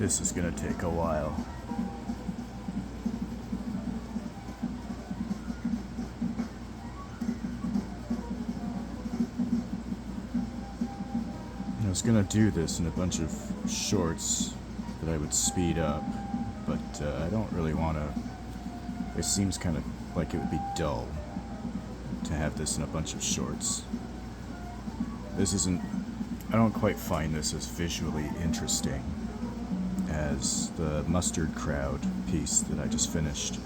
This is gonna take a while. I was gonna do this in a bunch of shorts that I would speed up, but I don't really want to. It seems kind of like it would be dull to have this in a bunch of shorts. This isn't. I don't quite find this as visually interesting as the mustard crowd piece that I just finished.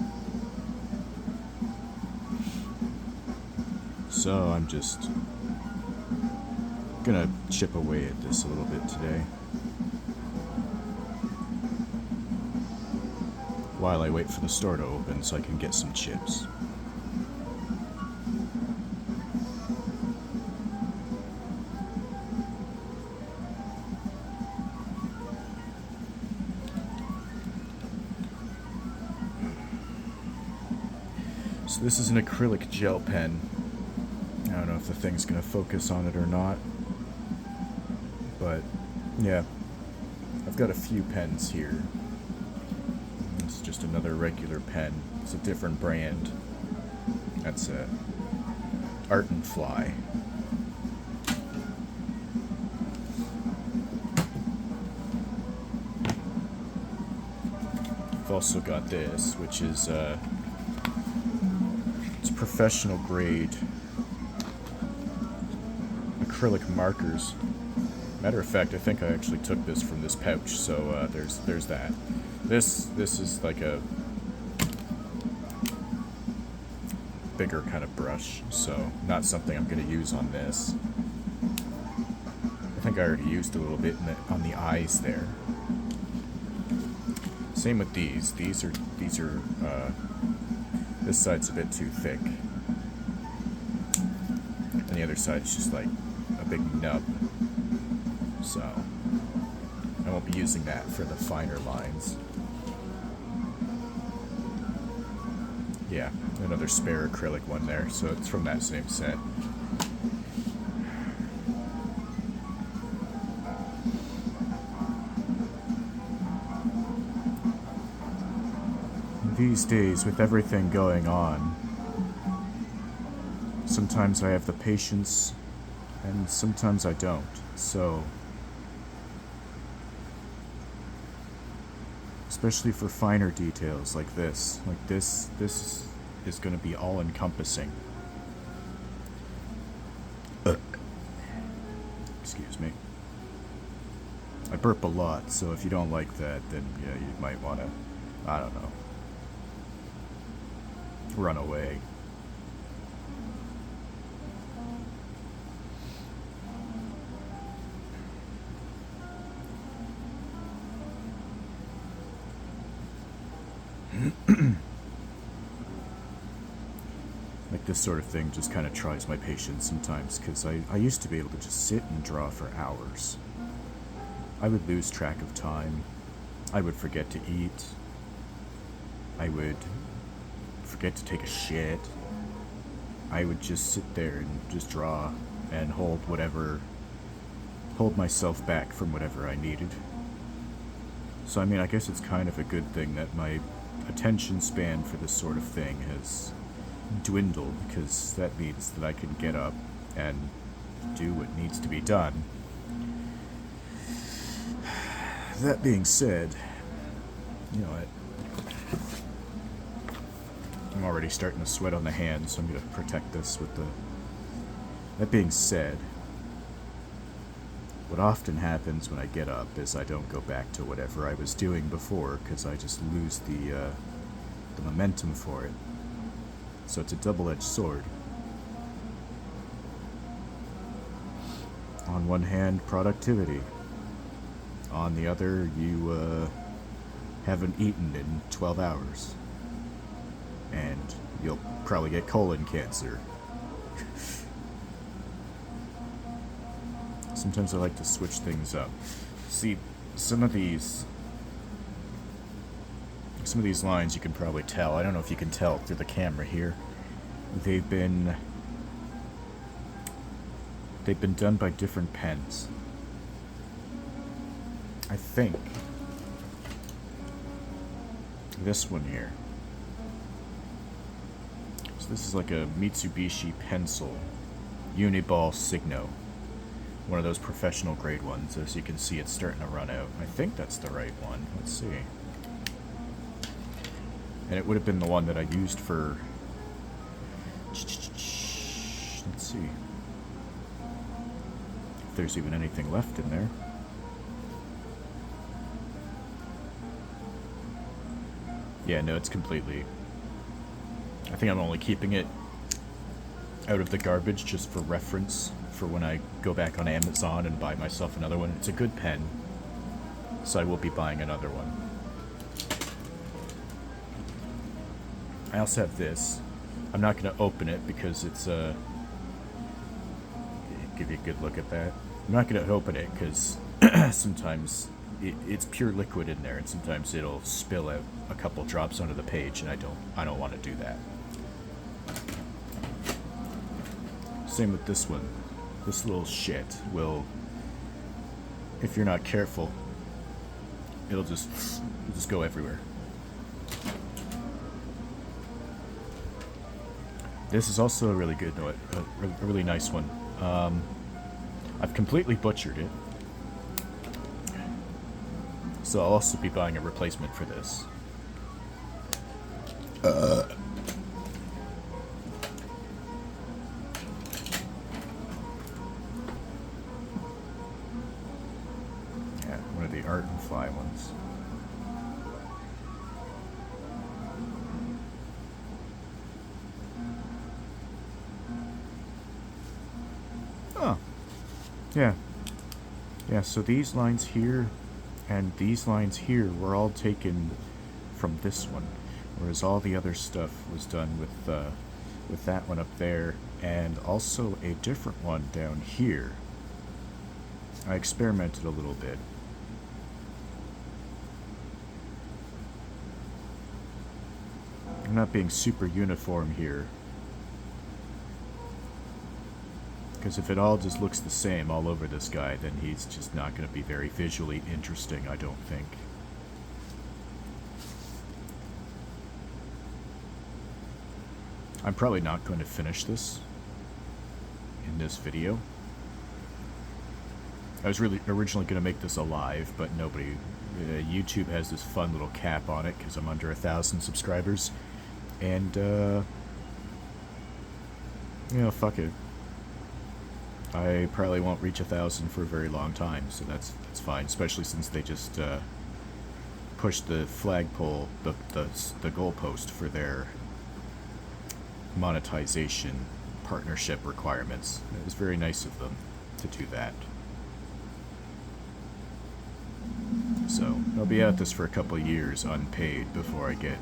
So I'm just gonna chip away at this a little bit today while I wait for the store to open so I can get some chips. So this is an acrylic gel pen. I don't know if the thing's gonna focus on it or not, but yeah, I've got a few pens here. It's just another regular pen. It's a different brand. That's a Art and Fly. I've also got this, which is it's professional grade acrylic markers. Matter of fact, I think I actually took this from this pouch, so there's that. This is like a bigger kind of brush, so not something I'm going to use on this. I think I already used a little bit on the eyes there. Same with these. These are this side's a bit too thick, and the other side's just like a big nub. So I won't be using that for the finer lines. Yeah, another spare acrylic one there, so it's from that same set. These days, with everything going on, sometimes I have the patience, and sometimes I don't. So, especially for finer details like this. Like this is going to be all-encompassing. Excuse me. I burp a lot, so if you don't like that, then yeah, you might want to, I don't know, run away. Like this sort of thing just kind of tries my patience sometimes, because I used to be able to just sit and draw for hours. I would lose track of time. I would forget to eat. I would forget to take a shit. I would just sit there and just draw and hold myself back from whatever I needed. So I mean, I guess it's kind of a good thing that my attention span for this sort of thing has dwindled, because that means that I can get up and do what needs to be done. That being said, you know what? I'm already starting to sweat on the hands, so I'm going to protect this with the... That being said, what often happens when I get up is I don't go back to whatever I was doing before, because I just lose the momentum for it. So it's a double-edged sword. On one hand, productivity. On the other, you haven't eaten in 12 hours. And you'll probably get colon cancer. Sometimes I like to switch things up. See, some of these lines you can probably tell. I don't know if you can tell through the camera here. They've been done by different pens. I think this one here. So this is like a Mitsubishi pencil, Uniball Signo. One of those professional grade ones. As you can see, it's starting to run out. I think that's the right one. Let's see. And it would have been the one that I used for... Let's see. If there's even anything left in there. Yeah, no, it's completely... I think I'm only keeping it out of the garbage just for reference for when I go back on Amazon and buy myself another one. It's a good pen, so I will be buying another one. I also have this. I'm not going to open it because it's give you a good look at that. I'm not going to open it because sometimes it's pure liquid in there, and sometimes it'll spill out a couple drops onto the page, and I don't want to do that. Same with this one. This little shit will, if you're not careful, it'll just go everywhere. This is also a really good note, a really nice one. I've completely butchered it, so I'll also be buying a replacement for this. Yeah, one of the Art and Fly ones. Oh, yeah. Yeah, so these lines here and these lines here were all taken from this one, whereas all the other stuff was done with that one up there, and also a different one down here. I experimented a little bit. I'm not being super uniform here, because if it all just looks the same all over this guy, then he's just not going to be very visually interesting, I don't think. I'm probably not going to finish this in this video. I was really originally going to make this a live, but nobody... YouTube has this fun little cap on it because I'm under 1,000 subscribers. And, you know, fuck it. I probably won't reach 1,000 for a very long time, so that's fine, especially since they just pushed the flagpole, the goalpost for their monetization partnership requirements. It was very nice of them to do that. So I'll be at this for a couple of years unpaid before I get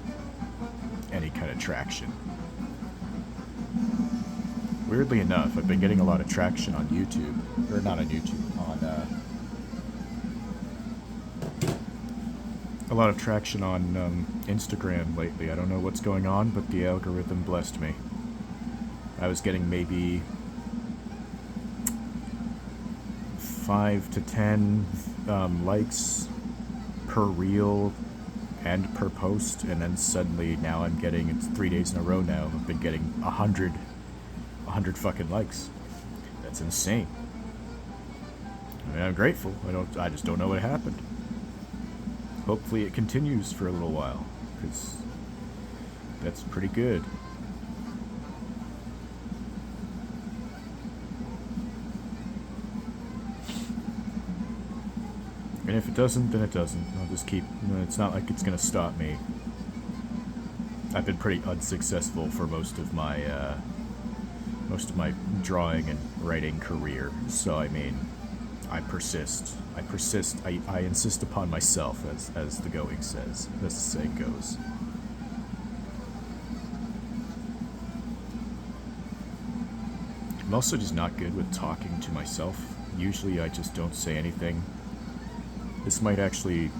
any kind of traction. Weirdly enough, I've been getting a lot of traction on YouTube, or not on YouTube, on a lot of traction on Instagram lately. I don't know what's going on, but the algorithm blessed me. I was getting maybe 5 to 10 likes per reel and per post, and then suddenly now I'm getting, it's 3 days in a row now, I've been getting 100 fucking likes. That's insane. I mean, I'm grateful. I just don't know what happened. Hopefully it continues for a little while, because that's pretty good. And if it doesn't, then it doesn't. I'll just keep... It's not like it's going to stop me. I've been pretty unsuccessful for most of my drawing and writing career. So, I mean, I persist. I insist upon myself, as the going says. As the saying goes. I'm also just not good with talking to myself. Usually I just don't say anything. This might actually,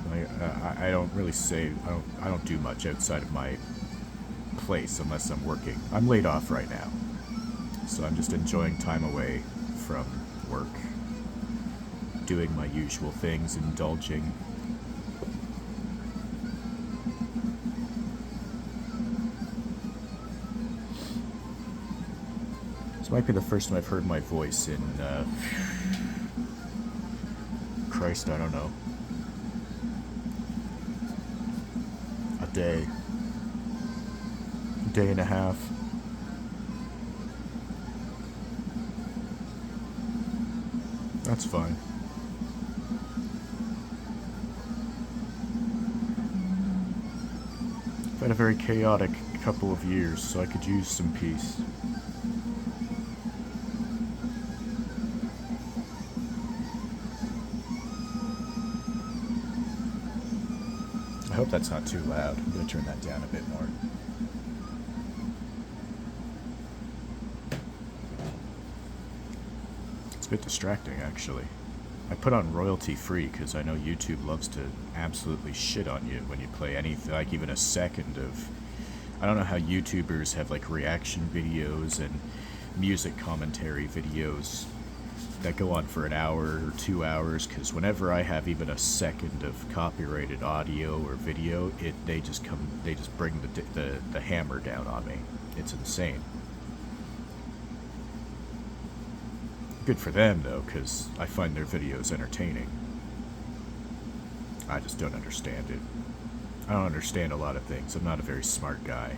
I don't really say, I don't do much outside of my place unless I'm working. I'm laid off right now, so I'm just enjoying time away from work, doing my usual things, indulging. might be the first time I've heard my voice in, Christ, I don't know, a day and a half. That's fine. I've had a very chaotic couple of years, so I could use some peace. I hope that's not too loud. I'm going to turn that down a bit more. It's a bit distracting, actually. I put on royalty free because I know YouTube loves to absolutely shit on you when you play anything, like even a second of... I don't know how YouTubers have like reaction videos and music commentary videos that go on for an hour or 2 hours, because whenever I have even a second of copyrighted audio or video, they just bring the hammer down on me. It's insane. Good for them though, because I find their videos entertaining. I just don't understand it. I don't understand a lot of things. I'm not a very smart guy.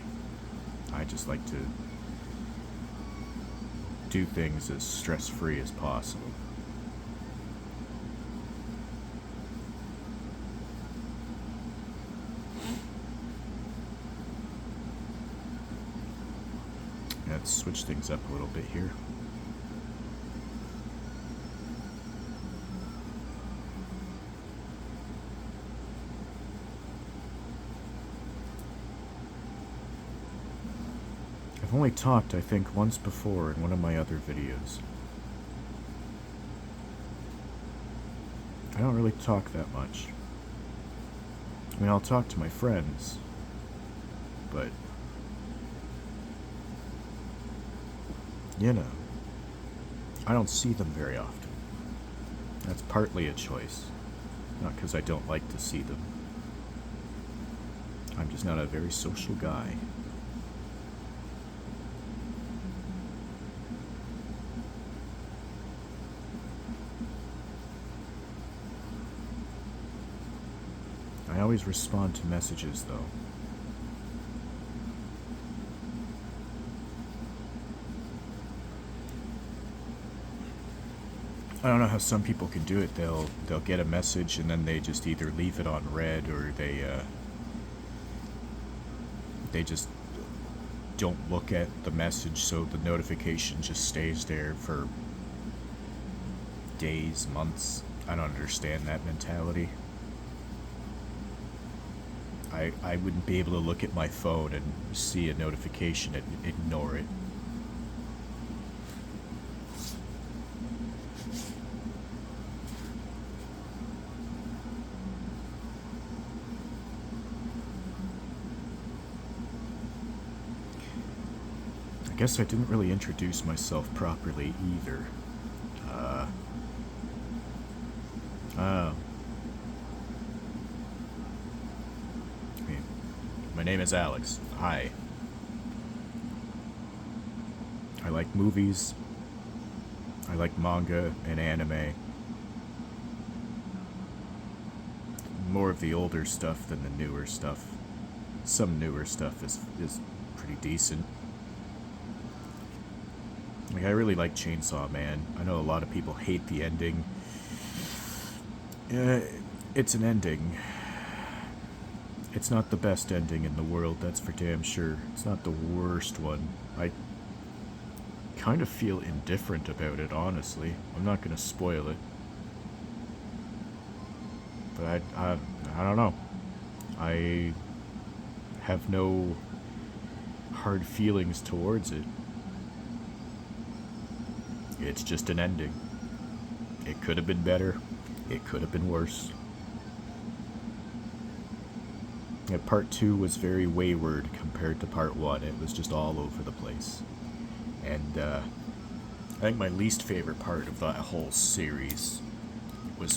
I just like to do things as stress-free as possible. Let's switch things up a little bit here. I've only talked, I think, once before in one of my other videos. I don't really talk that much. I mean, I'll talk to my friends, but, you know, I don't see them very often. That's partly a choice, not because I don't like to see them. I'm just not a very social guy. I always respond to messages, though. I don't know how some people can do it. They'll get a message and then they just either leave it on read or they just don't look at the message, so the notification just stays there for days, months. I don't understand that mentality. I wouldn't be able to look at my phone and see a notification and ignore it. I guess I didn't really introduce myself properly either. My name is Alex. Hi. I like movies. I like manga and anime. More of the older stuff than the newer stuff. Some newer stuff is pretty decent. Like, I really like Chainsaw Man. I know a lot of people hate the ending. It's an ending. It's not the best ending in the world, that's for damn sure. It's not the worst one. I kind of feel indifferent about it, honestly. I'm not gonna spoil it. But I don't know. I have no hard feelings towards it. It's just an ending. It could have been better. It could have been worse. Yeah, part 2 was very wayward compared to part 1. It was just all over the place. And I think my least favorite part of that whole series was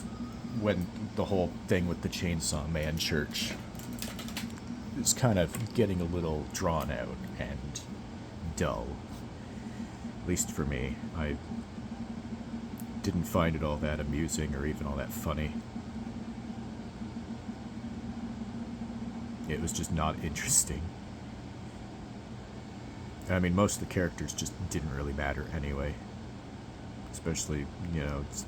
when the whole thing with the Chainsaw Man church is kind of getting a little drawn out and dull. least for me. I didn't find it all that amusing or even all that funny. It was just not interesting. I mean, most of the characters just didn't really matter anyway. Especially, you know, it's,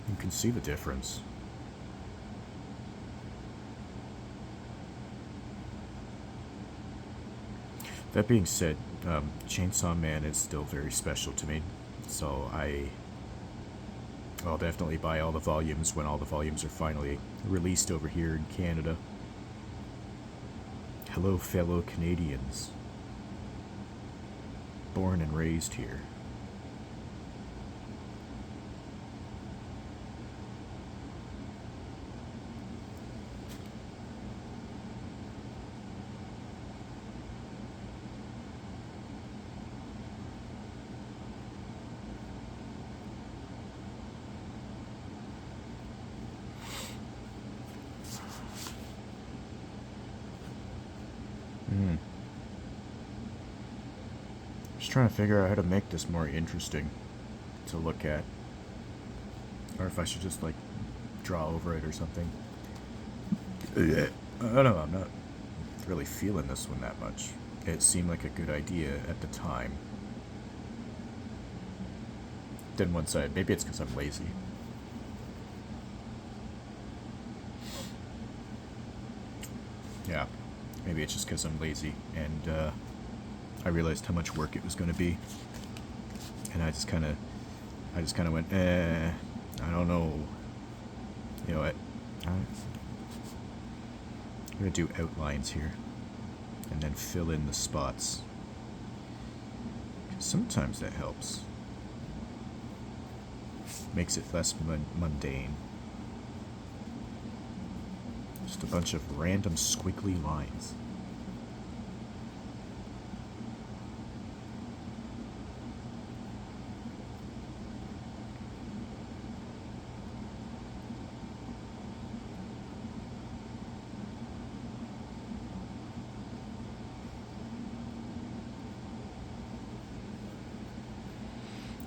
You can see the difference. That being said, Chainsaw Man is still very special to me, so I'll definitely buy all the volumes when all the volumes are finally released over here in Canada. Hello, fellow Canadians. Born and raised here. Just trying to figure out how to make this more interesting to look at. Or if I should just, like, draw over it or something. I don't know, I'm not really feeling this one that much. It seemed like a good idea at the time. Then once maybe it's because I'm lazy. Yeah, maybe it's just because I'm lazy, and I realized how much work it was going to be, and I just kind of went, I don't know. You know what? I'm going to do outlines here, and then fill in the spots. Sometimes that helps. Makes it less mundane. Just a bunch of random squiggly lines.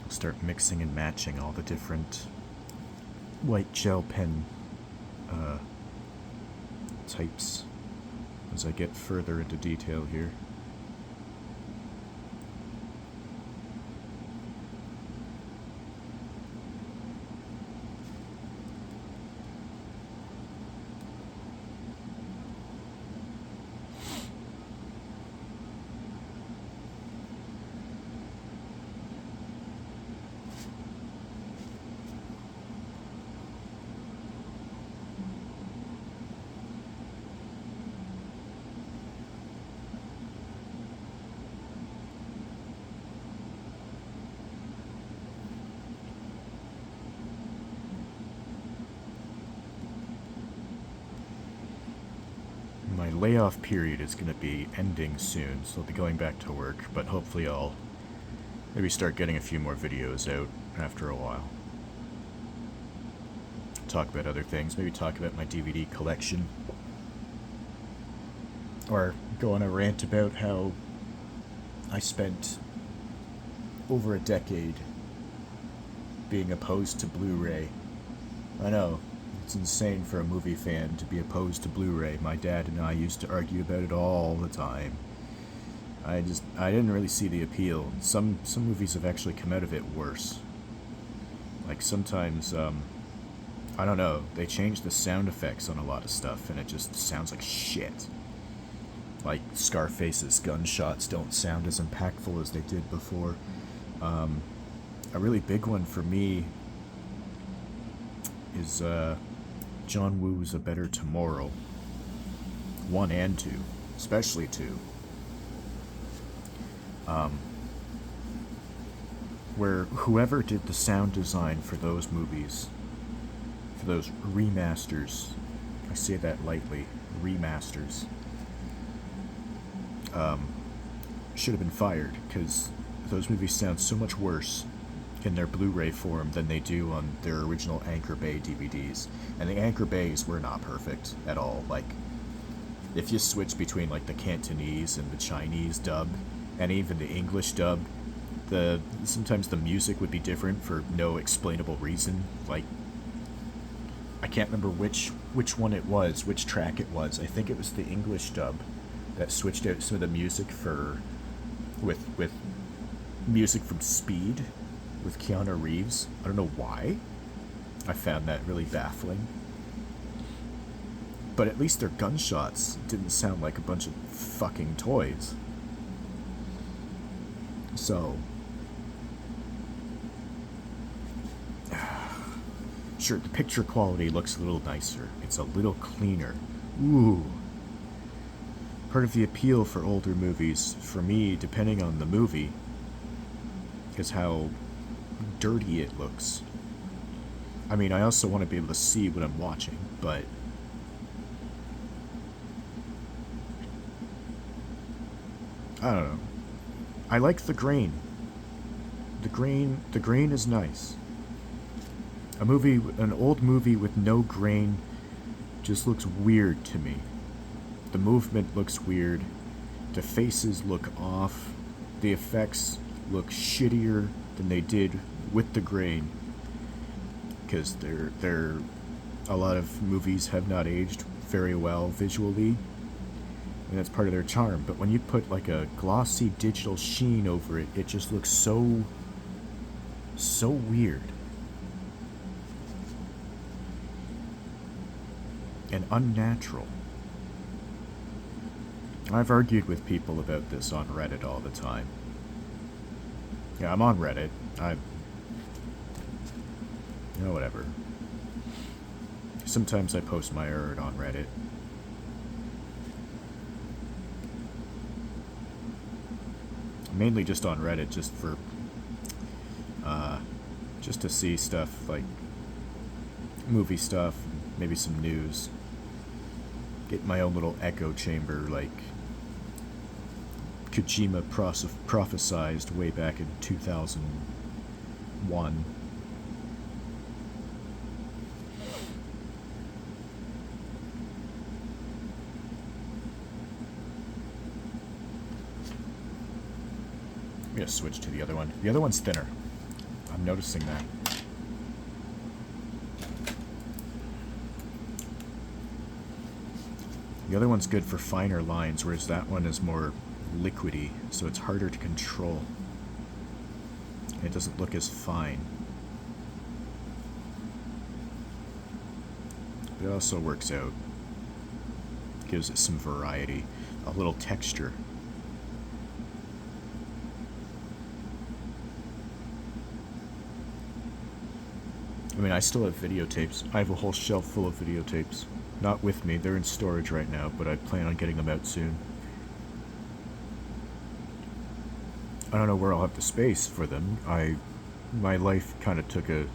Start mixing and matching all the different white gel pen types as I get further into detail here. My layoff period is going to be ending soon, so I'll be going back to work, but hopefully I'll maybe start getting a few more videos out after a while. Talk about other things, maybe talk about my DVD collection. Or go on a rant about how I spent over a decade being opposed to Blu-ray. I know. It's insane for a movie fan to be opposed to Blu-ray. My dad and I used to argue about it all the time. I didn't really see the appeal. Some movies have actually come out of it worse. Like sometimes, I don't know, they change the sound effects on a lot of stuff and it just sounds like shit. Like Scarface's gunshots don't sound as impactful as they did before. A really big one for me is John Woo's A Better Tomorrow. 1 and 2. Especially 2. Where whoever did the sound design for those movies, for those remasters, I say that lightly, remasters, should have been fired, because those movies sound so much worse in their Blu-ray form than they do on their original Anchor Bay DVDs. And the Anchor Bays were not perfect at all. Like, if you switch between like the Cantonese and the Chinese dub, and even the English dub, sometimes the music would be different for no explainable reason. Like, I can't remember which one it was, which track it was. I think it was the English dub that switched out some of the music with music from Speed with Keanu Reeves. I don't know why. I found that really baffling. But at least their gunshots didn't sound like a bunch of fucking toys. So, sure, the picture quality looks a little nicer. It's a little cleaner. Ooh. Part of the appeal for older movies, for me, depending on the movie, is how dirty it looks. I mean, I also want to be able to see what I'm watching, but I don't know. I like the grain. The grain is nice. An old movie with no grain just looks weird to me. The movement looks weird. The faces look off. The effects look shittier than they did with the grain. Because a lot of movies have not aged very well visually. And that's part of their charm. But when you put like a glossy digital sheen over it, it just looks so weird. And unnatural. I've argued with people about this on Reddit all the time. Yeah, I'm on Reddit. Whatever. Sometimes I post my art on Reddit. Mainly just on Reddit, just to see stuff like movie stuff, maybe some news. Get my own little echo chamber, like Kojima prophesized way back in 2001. I'm gonna switch to the other one. The other one's thinner. I'm noticing that. The other one's good for finer lines, whereas that one is more liquidy, so it's harder to control. And it doesn't look as fine. It also works out. Gives it some variety, a little texture. I mean, I still have videotapes. I have a whole shelf full of videotapes. Not with me, they're in storage right now, but I plan on getting them out soon. I don't know where I'll have the space for them. My life kind of took a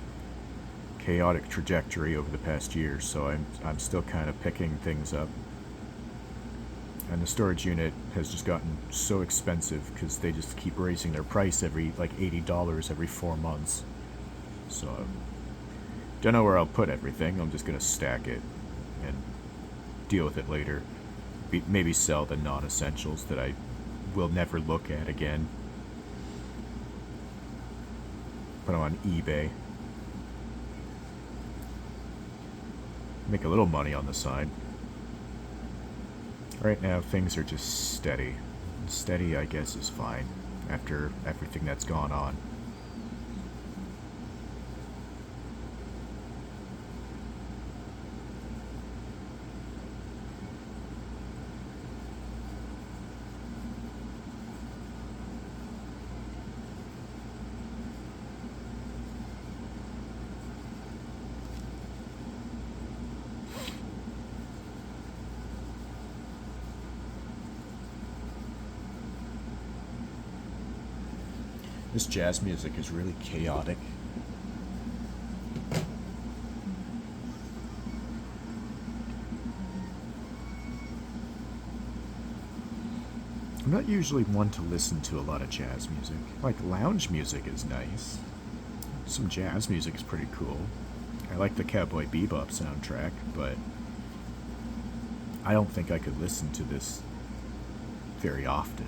chaotic trajectory over the past year, so I'm still kind of picking things up. And the storage unit has just gotten so expensive because they just keep raising their price every like $80 every 4 months. So don't know where I'll put everything. I'm just gonna stack it and deal with it later. Maybe sell the non-essentials that I will never look at again. Put them on eBay. Make a little money on the side. Right now, things are just steady. Steady, I guess, is fine after everything that's gone on. This jazz music is really chaotic. I'm not usually one to listen to a lot of jazz music. Like, lounge music is nice. Some jazz music is pretty cool. I like the Cowboy Bebop soundtrack, but I don't think I could listen to this very often.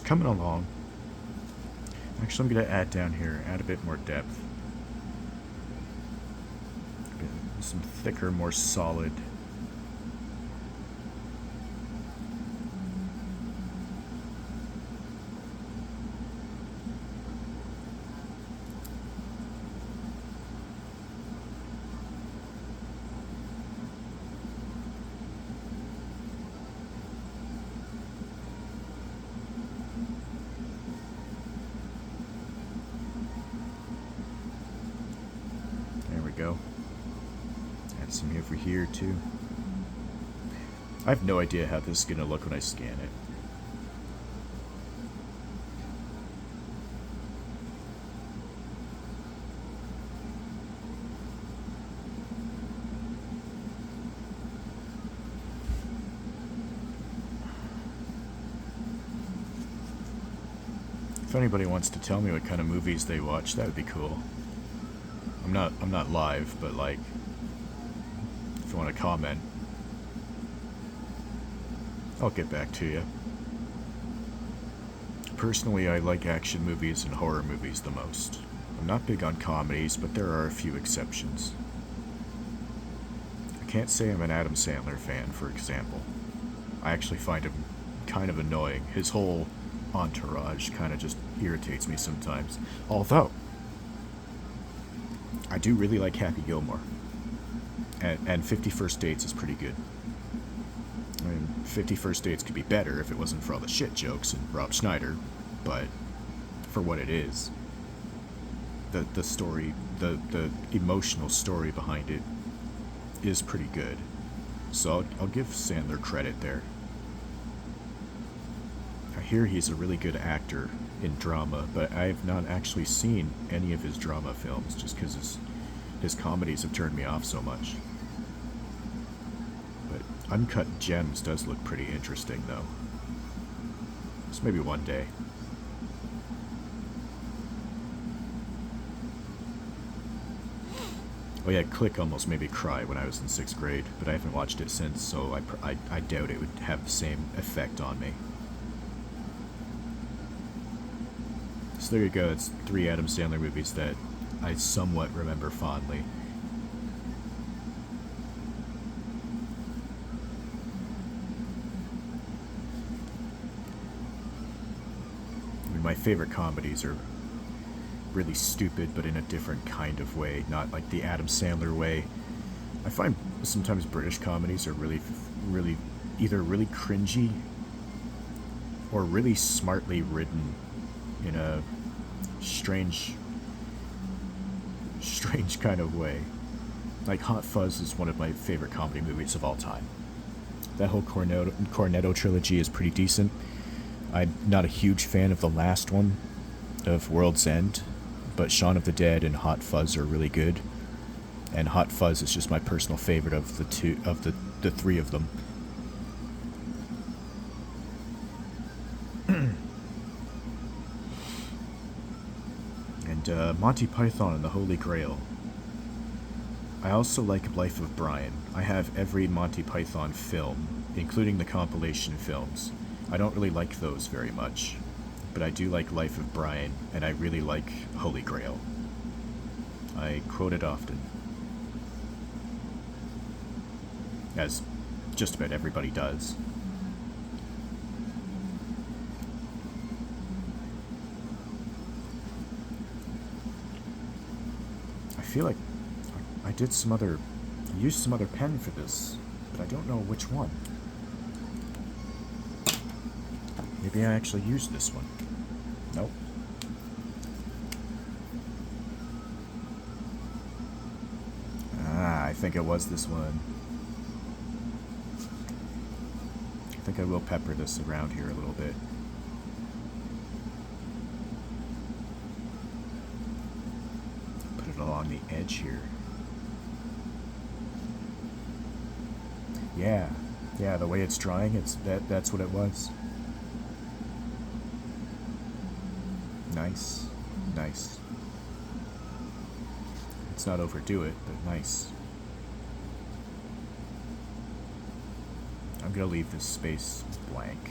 Coming along. Actually, I'm going to add down here, add a bit more depth. Some thicker, more solid. Go. Add some over here too. I have no idea how this is going to look when I scan it. If anybody wants to tell me what kind of movies they watch, that would be cool. I'm not live, but like, if you want to comment, I'll get back to you. Personally, I like action movies and horror movies the most. I'm not big on comedies, but there are a few exceptions. I can't say I'm an Adam Sandler fan, for example. I actually find him kind of annoying. His whole entourage kind of just irritates me sometimes. Although, I do really like Happy Gilmore. And 50 First Dates is pretty good. I mean, 50 First Dates could be better if it wasn't for all the shit jokes and Rob Schneider, but for what it is, the story, the emotional story behind it is pretty good. So I'll give Sandler credit there. I hear he's a really good actor in drama, but I have not actually seen any of his drama films just because his comedies have turned me off so much. But Uncut Gems does look pretty interesting, though. So maybe one day. Oh yeah, Click almost made me cry when I was in 6th grade, but I haven't watched it since, so I doubt it would have the same effect on me. So there you go, it's 3 Adam Sandler movies that I somewhat remember fondly. I mean, my favorite comedies are really stupid, but in a different kind of way, not like the Adam Sandler way. I find sometimes British comedies are really either really cringy or really smartly written in a strange kind of way. Like Hot Fuzz is one of my favorite comedy movies of all time. That whole Cornetto trilogy is pretty decent. I'm not a huge fan of the last one, of World's End, but Shaun of the Dead and Hot Fuzz are really good. And Hot Fuzz is just my personal favorite of the 3 of them. And Monty Python and the Holy Grail. I also like Life of Brian. I have every Monty Python film, including the compilation films. I don't really like those very much, but I do like Life of Brian, and I really like Holy Grail. I quote it often, as just about everybody does. I feel like I used some other pen for this, but I don't know which one. Maybe I actually used this one. Nope. think it was this one. I think I will pepper this around here a little bit. Put it along the edge here. Yeah, the way it's drying, that's what it was. Nice. Let's not overdo it, but nice. I'm gonna leave this space blank.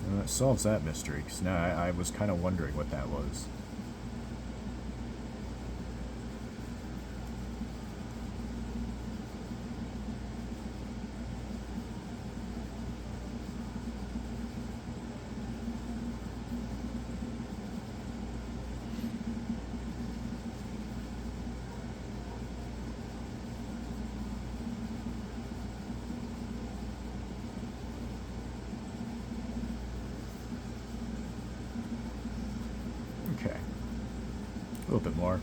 And that solves that mystery, because now I was kind of wondering what that was. Okay. A little bit more.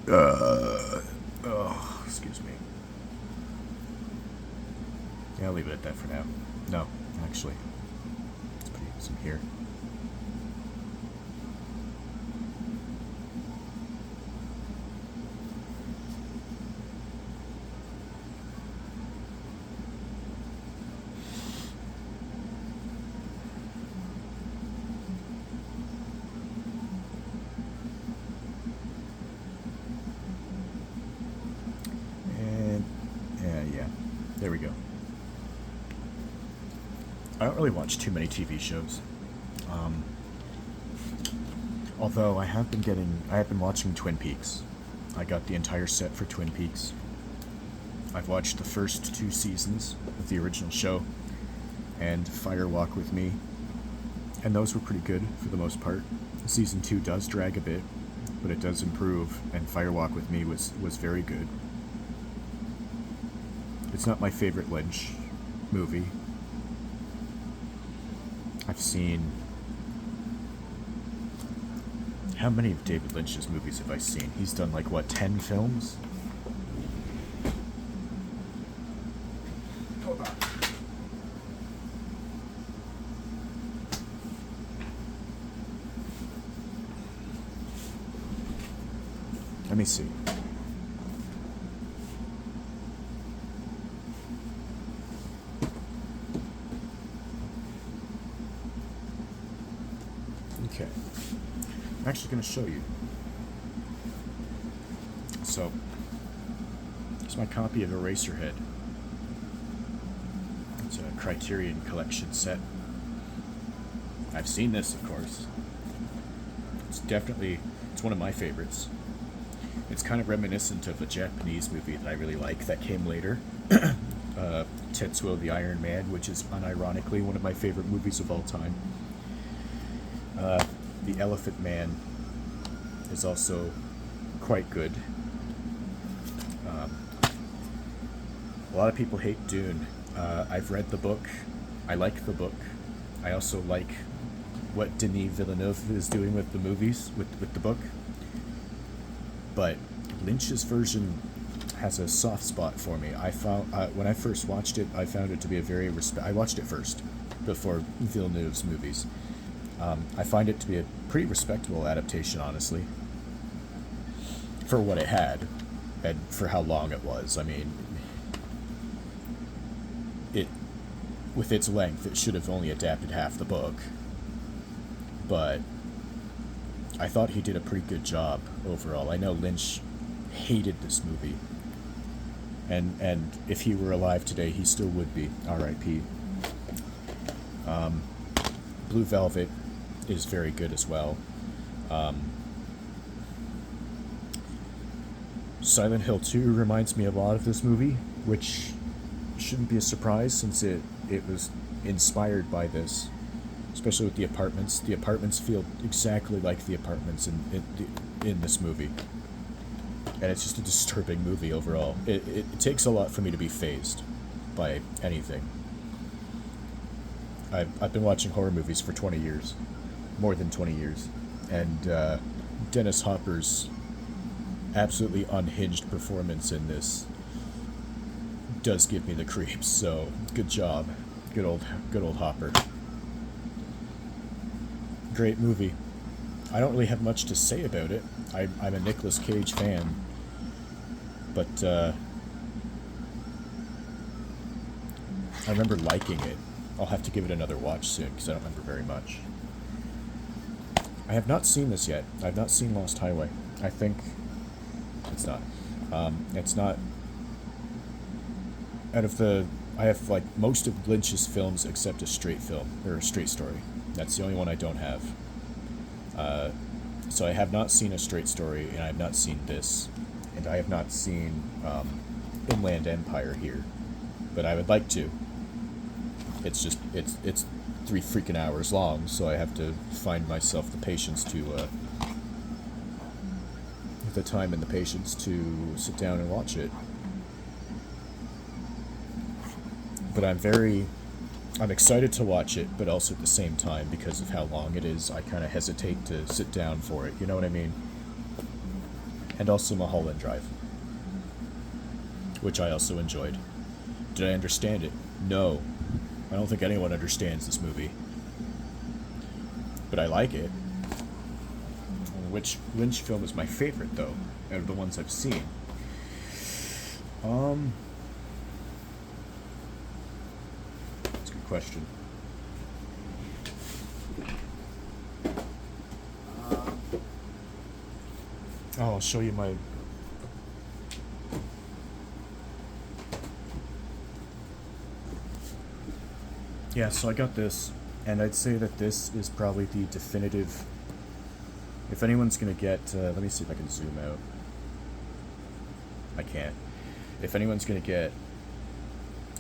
Oh, excuse me. Yeah, I'll leave it at that for now. No, actually. Let's put some here. There we go. I don't really watch too many TV shows. Although I have been watching Twin Peaks. I got the entire set for Twin Peaks. I've watched the first 2 seasons of the original show and Fire Walk with Me. And those were pretty good for the most part. Season 2 does drag a bit, but it does improve, and Fire Walk with Me was very good. It's not my favorite Lynch movie. I've seen... How many of David Lynch's movies have I seen? He's done like, what, 10 films? Hold on. Let me see. Okay, I'm actually going to show you. So, it's my copy of Eraserhead. It's a Criterion Collection set. I've seen this, of course. It's one of my favorites. It's kind of reminiscent of a Japanese movie that I really like that came later. Tetsuo the Iron Man, which is unironically one of my favorite movies of all time. The Elephant Man is also quite good. A lot of people hate Dune. I've read the book. I like the book. I also like what Denis Villeneuve is doing with the movies, with the book. But Lynch's version has a soft spot for me. I found when I first watched it, I found it to be I watched it first before Villeneuve's movies. I find it to be a pretty respectable adaptation, honestly, for what it had and for how long it was. I mean, with its length, it should have only adapted half the book, but I thought he did a pretty good job overall. I know Lynch hated this movie, and if he were alive today, he still would be. R.I.P. Blue Velvet is very good as well. Silent Hill 2 reminds me a lot of this movie, which shouldn't be a surprise since it was inspired by this, especially with the apartments. The apartments feel exactly like the apartments in this movie, and it's just a disturbing movie overall. It takes a lot for me to be fazed by anything. I've been watching horror movies for 20 years. more than 20 years. And Dennis Hopper's absolutely unhinged performance in this does give me the creeps. So good job, good old Hopper. Great movie. I don't really have much to say about it. I'm a Nicolas Cage fan, but I remember liking it. I'll have to give it another watch soon because I don't remember very much. I have not seen this yet. I've not seen Lost Highway. I think it's not. It's not. Out of the, I have like most of Lynch's films except a straight film or a straight story. That's the only one I don't have. So I have not seen A Straight Story, and I have not seen this, and I have not seen Inland Empire here, but I would like to. It's just it's 3 freaking hours long, so I have to find myself the patience to the time and the patience to sit down and watch it. But I'm excited to watch it, but also at the same time, because of how long it is, I kind of hesitate to sit down for it, you know what I mean? And also Mulholland Drive, which I also enjoyed. Did I understand it? No. I don't think anyone understands this movie. But I like it. Which Lynch film is my favorite, though, out of the ones I've seen? Question. I'll show you my. Yeah, so I got this, and I'd say that this is probably the definitive. If anyone's gonna get, let me see if I can zoom out. I can't. If anyone's gonna get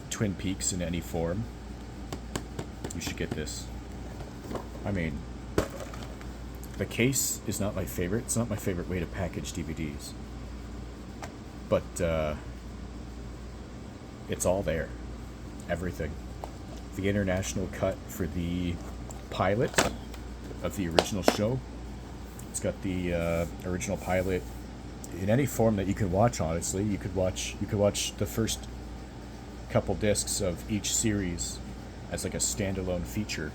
Twin Peaks in any form, you should get this. I mean, the case is not my favorite. It's not my favorite way to package DVDs. But it's all there. Everything. The international cut for the pilot of the original show. It's got the original pilot in any form that you can watch, honestly. You could watch the first couple discs of each series as like a standalone feature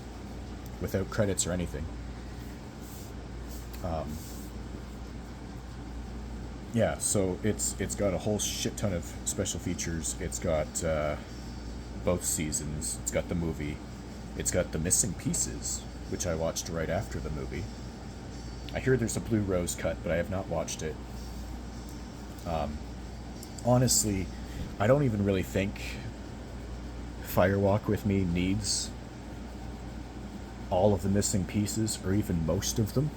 without credits or anything. Yeah, so it's got a whole shit ton of special features. It's got both seasons. It's got the movie. It's got the missing pieces, which I watched right after the movie. I hear there's a Blue Rose cut, but I have not watched it. Honestly, I don't even really think Firewalk with Me needs all of the missing pieces, or even most of them.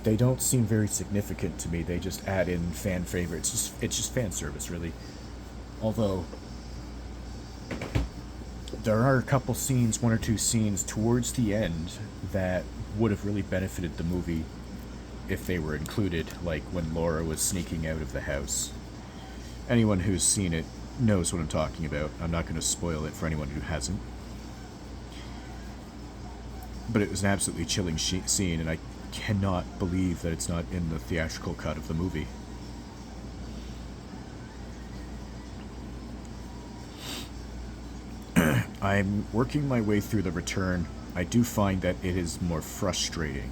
They don't seem very significant to me. They just add in fan favorites. It's just fan service, really. Although there are a couple scenes, 1 or 2 scenes towards the end that would have really benefited the movie if they were included, like when Laura was sneaking out of the house. Anyone who's seen it knows what I'm talking about. I'm not going to spoil it for anyone who hasn't. But it was an absolutely chilling scene, and I cannot believe that it's not in the theatrical cut of the movie. I'm working my way through The Return. I do find that it is more frustrating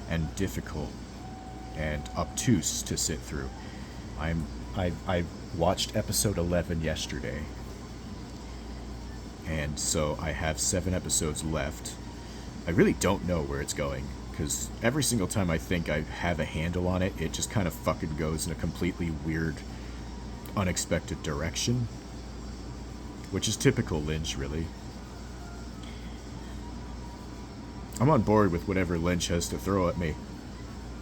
and difficult and obtuse to sit through. I watched episode 11 yesterday, and so I have 7 episodes left. I really don't know where it's going, because every single time I think I have a handle on it, it just kind of fucking goes in a completely weird, unexpected direction, which is typical Lynch, really. I'm on board with whatever Lynch has to throw at me.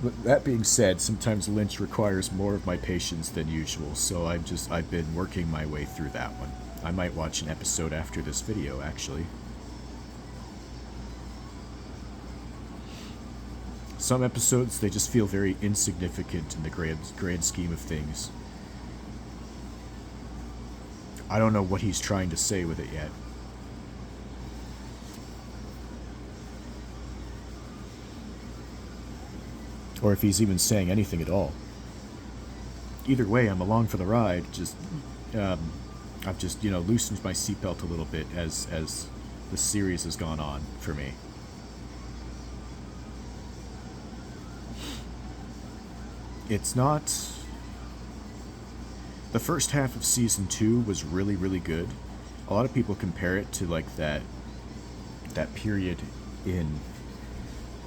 But that being said, sometimes Lynch requires more of my patience than usual, so I've been working my way through that one. I might watch an episode after this video, actually. Some episodes, they just feel very insignificant in the grand scheme of things. I don't know what he's trying to say with it yet. or if he's even saying anything at all. Either way, I'm along for the ride. I've just loosened my seatbelt a little bit as the series has gone on for me. It's not. The first half of season 2 was really, really good. A lot of people compare it to like that period in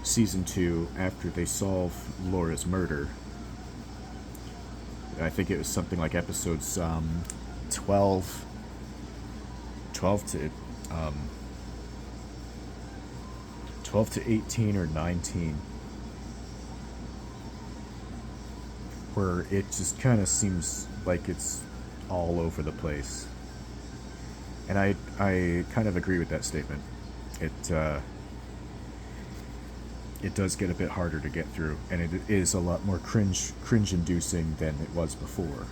season 2 after they solve Laura's murder. I think it was something like episodes 12 to 18 or 19, where it just kind of seems like it's all over the place. And I kind of agree with that statement. It does get a bit harder to get through, and it is a lot more cringe-inducing than it was before.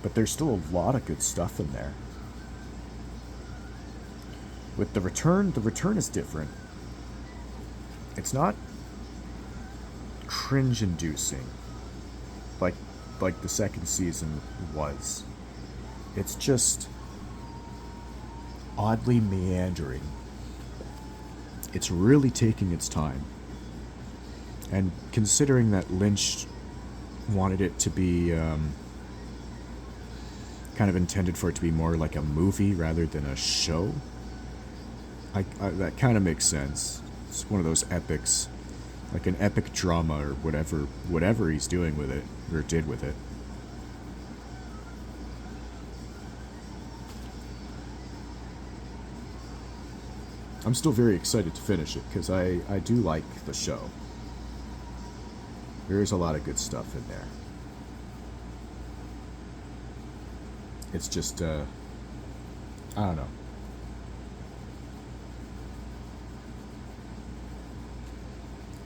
But there's still a lot of good stuff in there. With the return is different. It's not cringe-inducing like the second season was. It's just oddly meandering. It's really taking its time. And considering that Lynch wanted it to be kind of intended for it to be more like a movie rather than a show, that kind of makes sense. It's one of those epics, like an epic drama or whatever he's doing with it, or did with it. I'm still very excited to finish it, because I do like the show. There is a lot of good stuff in there. It's just, I don't know.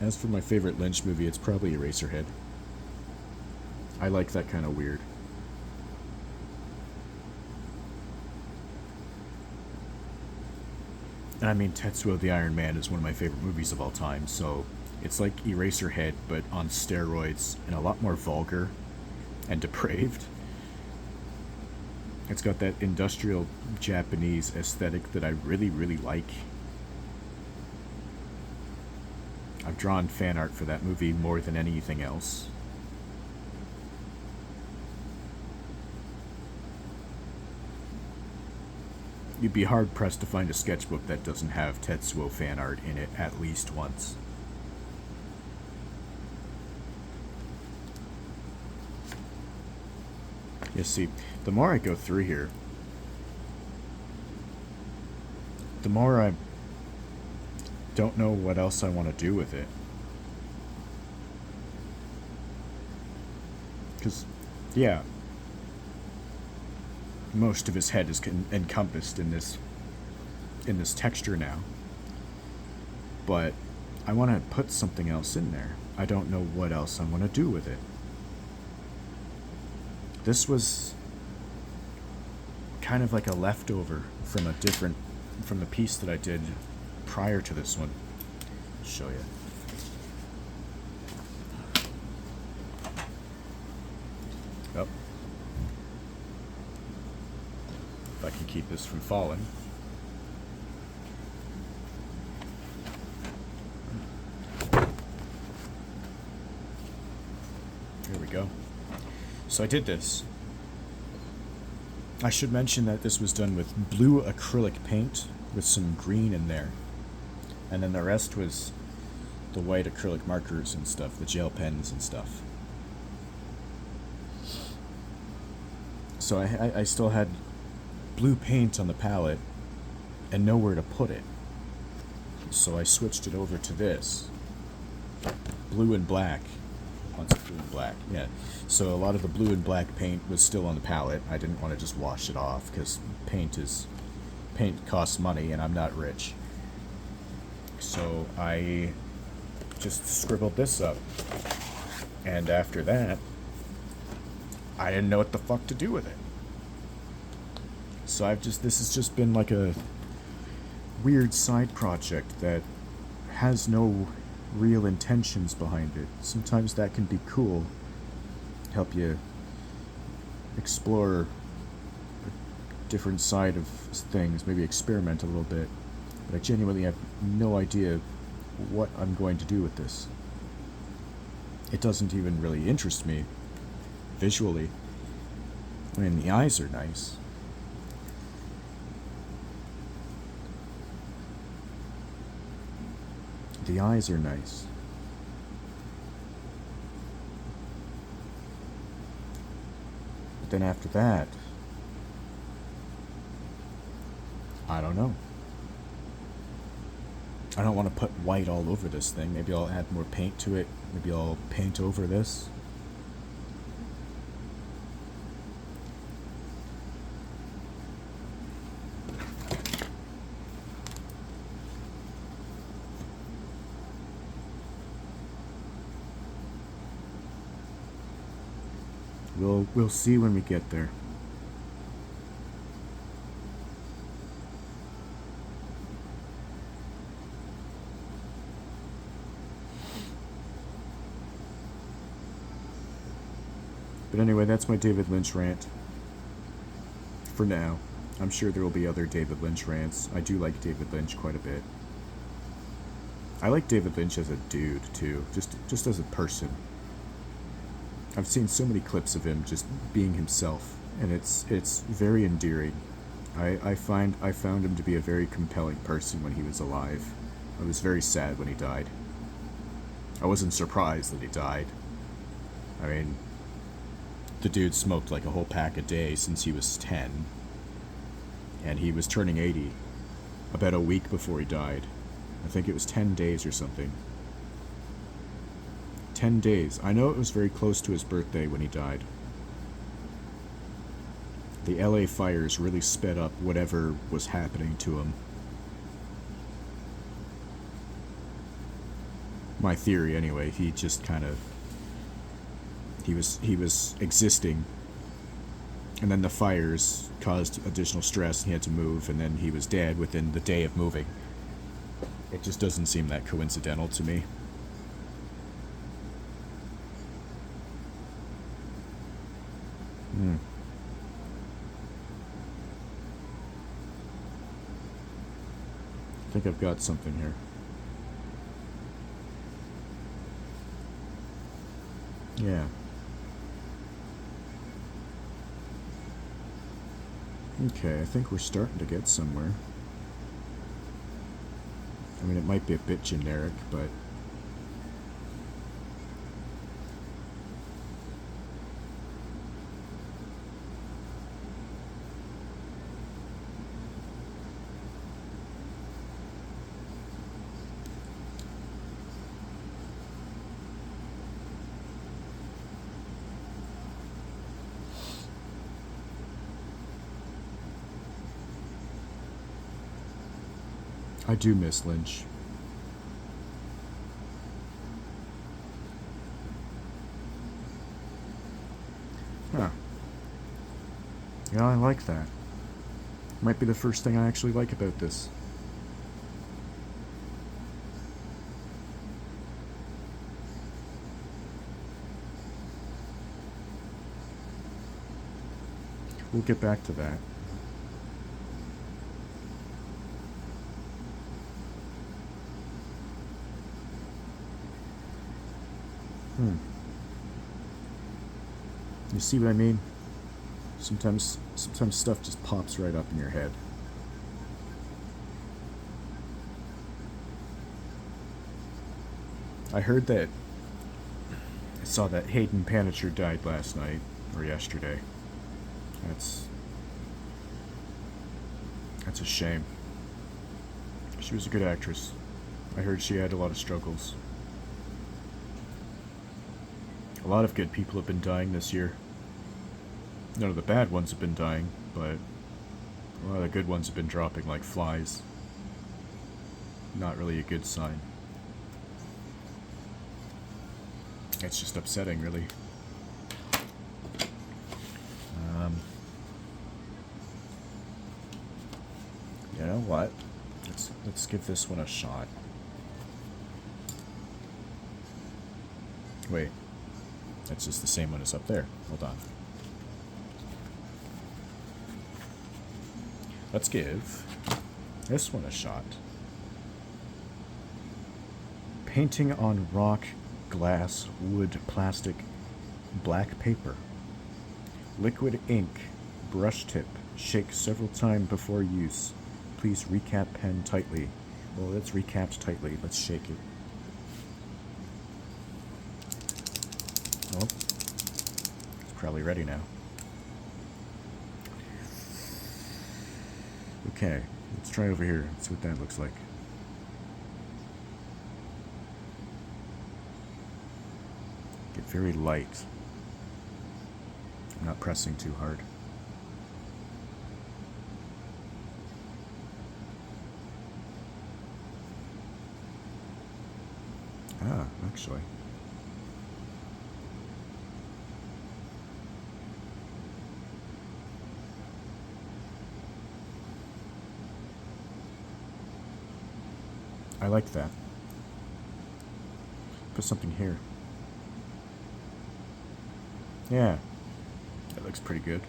As for my favorite Lynch movie, it's probably Eraserhead. I like that kind of weird. And I mean, Tetsuo the Iron Man is one of my favorite movies of all time, so it's like Eraserhead, but on steroids, and a lot more vulgar and depraved. It's got that industrial Japanese aesthetic that I really, really like. I've drawn fan art for that movie more than anything else. You'd be hard-pressed to find a sketchbook that doesn't have Tetsuo fan art in it at least once. You see, the more I go through here, the more I don't know what else I want to do with it. Because, yeah, most of his head is encompassed in this texture now. But I want to put something else in there. I don't know what else I want to do with it. This was kind of like a leftover from the piece that I did prior to this one. I'll show you. Oh. If I can keep this from falling. Here we go. So I did this. I should mention that this was done with blue acrylic paint with some green in there. And then the rest was the white acrylic markers and stuff, the gel pens and stuff. So I still had blue paint on the palette and nowhere to put it. So I switched it over to this. Blue and black. Lots of blue and black, yeah. So a lot of the blue and black paint was still on the palette. I didn't want to just wash it off because paint costs money and I'm not rich. So I just scribbled this up. And after that, I didn't know what the fuck to do with it. So this has just been like a weird side project that has no real intentions behind it. Sometimes that can be cool, help you explore a different side of things, maybe experiment a little bit. But I genuinely have no idea what I'm going to do with this. It doesn't even really interest me visually. I mean, the eyes are nice. The eyes are nice. But then after that, I don't know. I don't want to put white all over this thing. Maybe I'll add more paint to it. Maybe I'll paint over this. We'll see when we get there. But anyway, that's my David Lynch rant. For now. I'm sure there will be other David Lynch rants. I do like David Lynch quite a bit. I like David Lynch as a dude, too. Just as a person. I've seen so many clips of him just being himself, and it's very endearing. I found him to be a very compelling person when he was alive. I was very sad when he died. I wasn't surprised that he died. I mean, the dude smoked like a whole pack a day since he was 10, and he was turning 80 about a week before he died. I think it was 10 days or something. 10 days. I know it was very close to his birthday when he died. The LA fires really sped up whatever was happening to him. My theory, anyway, he just kind of... He was existing, and then the fires caused additional stress, and he had to move, and then he was dead within the day of moving. It just doesn't seem that coincidental to me. I think I've got something here. Yeah. Okay, I think we're starting to get somewhere. I mean, it might be a bit generic, but... I do miss Lynch. Huh. Yeah, I like that. Might be the first thing I actually like about this. We'll get back to that. You see what I mean? Sometimes stuff just pops right up in your head. I heard that... I saw that Hayden Panettiere died last night, or yesterday. That's a shame. She was a good actress. I heard she had a lot of struggles. A lot of good people have been dying this year. None of the bad ones have been dying, but a lot of the good ones have been dropping like flies. Not really a good sign. It's just upsetting, really. You know what? Let's give this one a shot. Wait, that's just the same one as up there. Hold on. Let's give this one a shot. Painting on rock, glass, wood, plastic, black paper. Liquid ink, brush tip. Shake several times before use. Please recap pen tightly. Well, it's recapped tightly. Let's shake it. Oh, it's probably ready now. Okay, let's try over here. See what that looks like. Get very light. I'm not pressing too hard. Ah, actually. I like that. Put something here. Yeah. That looks pretty good.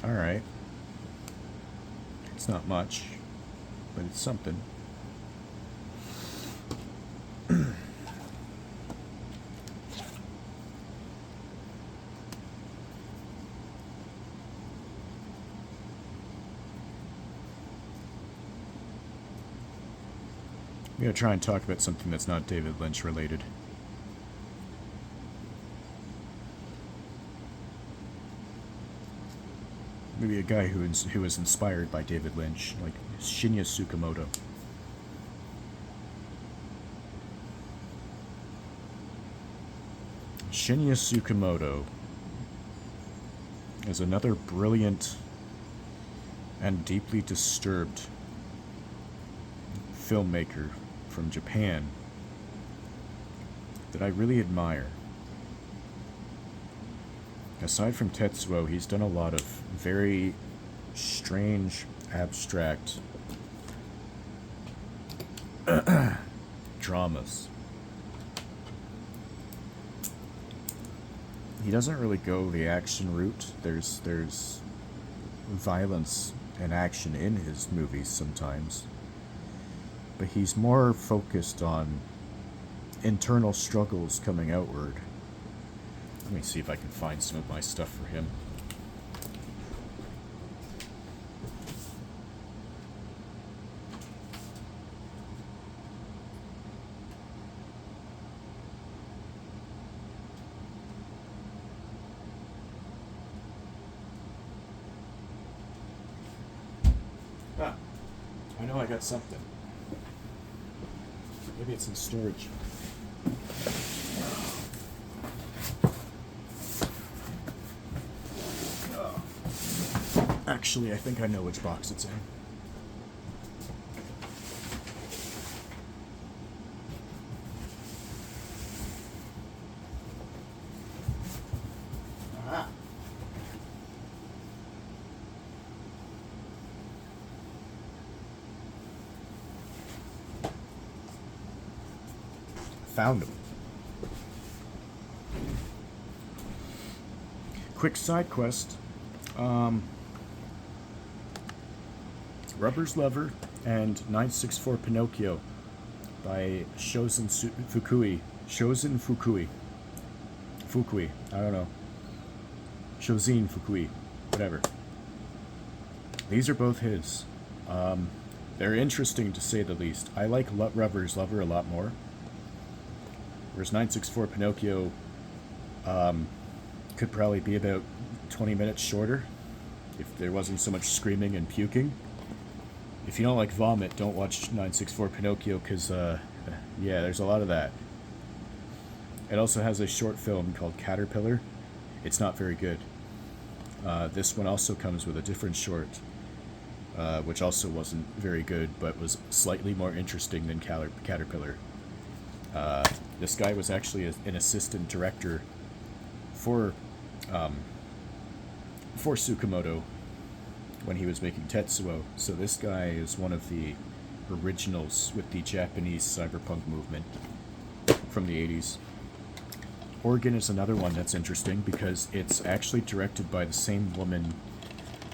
Alright. It's not much, but it's something. I'm going to try and talk about something that's not David Lynch related. Maybe a guy who was inspired by David Lynch, like Shinya Tsukamoto. Shinya Tsukamoto is another brilliant and deeply disturbed filmmaker from Japan that I really admire. Aside from Tetsuo, he's done a lot of very strange, abstract dramas. He doesn't really go the action route. There's violence and action in his movies sometimes, but he's more focused on internal struggles coming outward. Let me see if I can find some of my stuff for him. Ah, I know I got something. Maybe it's in storage. Actually, I think I know which box it's in. Ah. Found him. Quick side quest. Rubber's Lover and 964 Pinocchio by Fukui. Shozen Fukui. Fukui. I don't know. Shozin Fukui. Whatever. These are both his. They're interesting to say the least. I like Rubber's Lover a lot more. Whereas 964 Pinocchio could probably be about 20 minutes shorter if there wasn't so much screaming and puking. If you don't like vomit, don't watch 964 Pinocchio, because, yeah, there's a lot of that. It also has a short film called Caterpillar. It's not very good. This one also comes with a different short, which also wasn't very good, but was slightly more interesting than Caterpillar. This guy was actually an assistant director for Tsukamoto when he was making Tetsuo. So this guy is one of the originals with the Japanese cyberpunk movement from the 80s. Oregon is another one that's interesting because it's actually directed by the same woman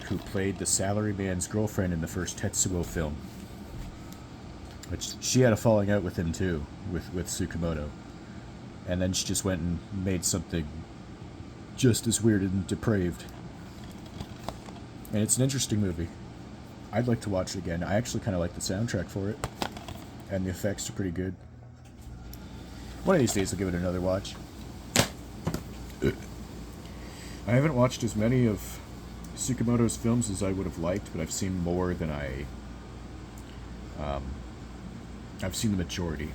who played the salaryman's girlfriend in the first Tetsuo film. Which she had a falling out with him too, with Tsukamoto. And then she just went and made something just as weird and depraved. And it's an interesting movie. I'd like to watch it again. I actually kind of like the soundtrack for it. And the effects are pretty good. One of these days I'll give it another watch. I haven't watched as many of Tsukamoto's films as I would have liked, but I've seen more than I've seen the majority.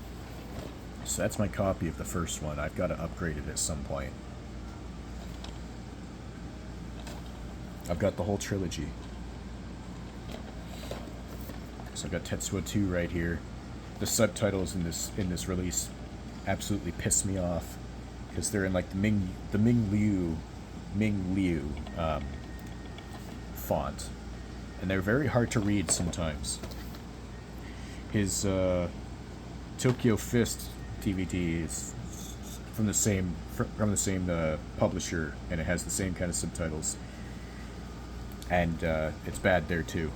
So that's my copy of the first one. I've got to upgrade it at some point. I've got the whole trilogy. So I've got Tetsuo 2 right here. The subtitles in this release absolutely piss me off because they're in like the Ming Liu font, and they're very hard to read sometimes. His Tokyo Fist DVD is from the same publisher, and it has the same kind of subtitles, and it's bad there too.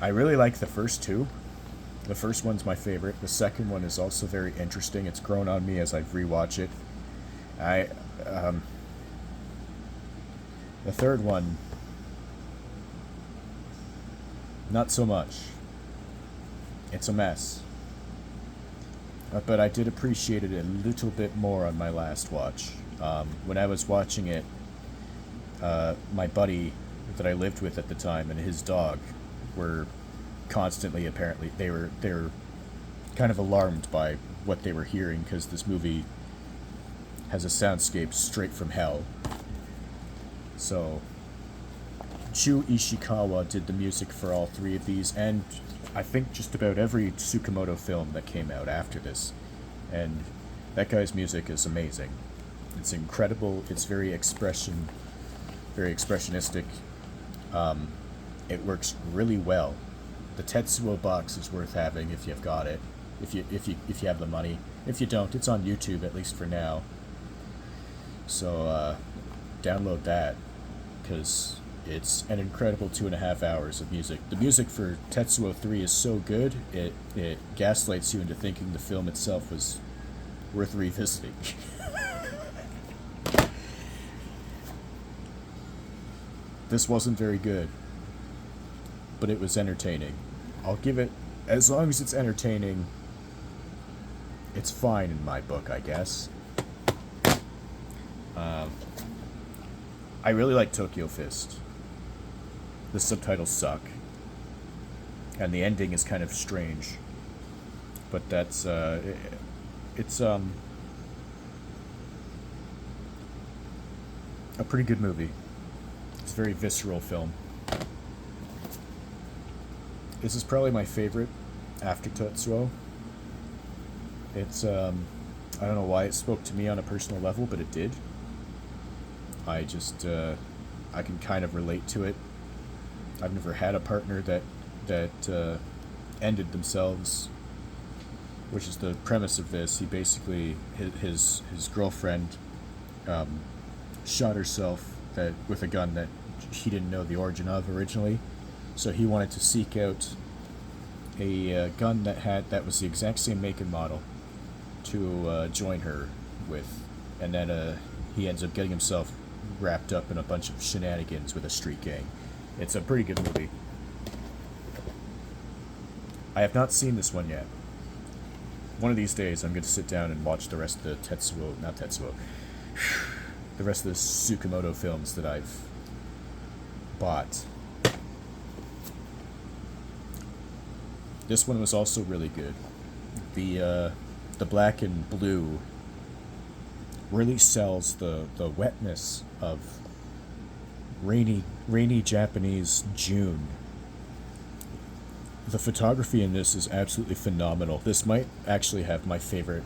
I really like the first two. The first one's my favorite. The second one is also very interesting. It's grown on me as I rewatch it. The third one, not so much. It's a mess. But I did appreciate it a little bit more on my last watch. When I was watching it, my buddy that I lived with at the time and his dog were constantly, apparently, they were kind of alarmed by what they were hearing because this movie has a soundscape straight from hell. So, Chu Ishikawa did the music for all three of these, and I think just about every Tsukamoto film that came out after this. And that guy's music is amazing. It's incredible. It's very expressionistic. It works really well. The Tetsuo box is worth having if you've got it, if you have the money. If you don't, it's on YouTube, at least for now. So download that, because it's an incredible 2.5 hours of music. The music for Tetsuo 3 is so good, it gaslights you into thinking the film itself was worth revisiting. This wasn't very good, but it was entertaining. I'll give it, as long as it's entertaining, it's fine in my book, I guess. I really like Tokyo Fist. The subtitles suck, and the ending is kind of strange, but that's it's a pretty good movie. It's a very visceral film. This is probably my favorite after Tetsuo. It's I don't know why it spoke to me on a personal level, but it did. I just I can kind of relate to it. I've never had a partner that ended themselves, which is the premise of this. He basically, his girlfriend shot herself with a gun that he didn't know the origin of originally, so he wanted to seek out a gun that was the exact same make and model to join her with, and then he ends up getting himself wrapped up in a bunch of shenanigans with a street gang. It's a pretty good movie. I have not seen this one yet. One of these days I'm going to sit down and watch the rest of the the rest of the Tsukamoto films that I've bought. This one was also really good. The black and blue really sells the wetness of rainy Japanese June. The photography in this is absolutely phenomenal. This might actually have my favorite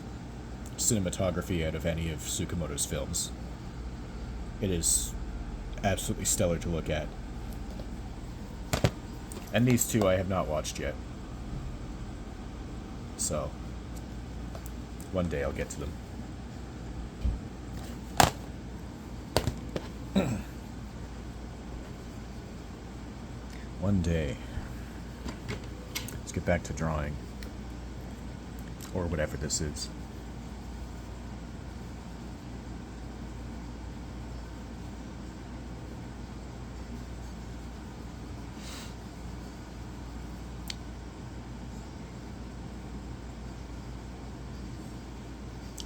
cinematography out of any of Tsukamoto's films. It is absolutely stellar to look at. And these two I have not watched yet. So, One day I'll get to them. One day. Let's get back to drawing. Or whatever this is.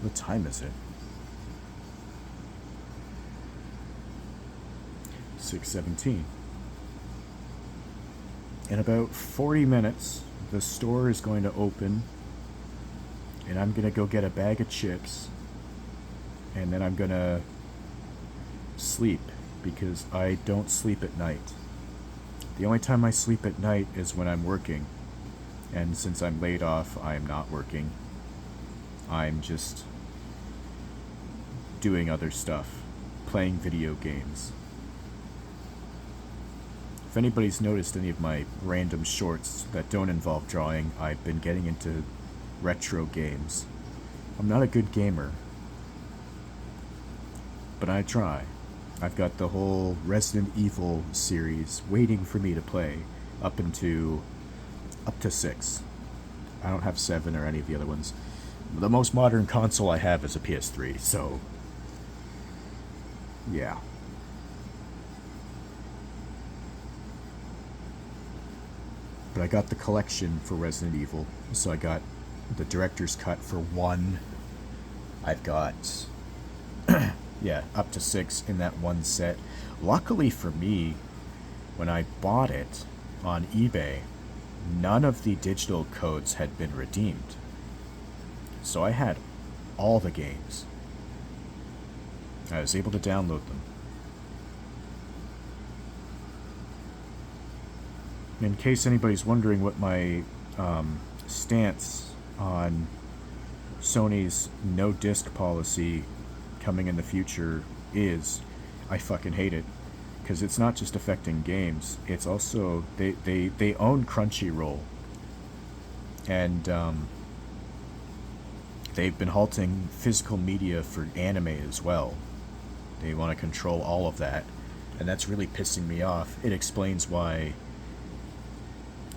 What time is it? 6:17. In about 40 minutes, the store is going to open, and I'm going to go get a bag of chips, and then I'm going to sleep, because I don't sleep at night. The only time I sleep at night is when I'm working, and since I'm laid off, I'm not working. I'm just doing other stuff, playing video games. If anybody's noticed any of my random shorts that don't involve drawing, I've been getting into retro games. I'm not a good gamer, but I try. I've got the whole Resident Evil series waiting for me to play up to 6. I don't have 7 or any of the other ones. The most modern console I have is a PS3, so yeah. But I got the collection for Resident Evil, so I got the director's cut for 1. I've got, yeah, up to 6 in that one set. Luckily for me, when I bought it on eBay, none of the digital codes had been redeemed. So I had all the games. I was able to download them. In case anybody's wondering what my stance on Sony's no disc policy coming in the future is, I fucking hate it. Because it's not just affecting games, it's also, they own Crunchyroll. And they've been halting physical media for anime as well. They want to control all of that. And that's really pissing me off. It explains why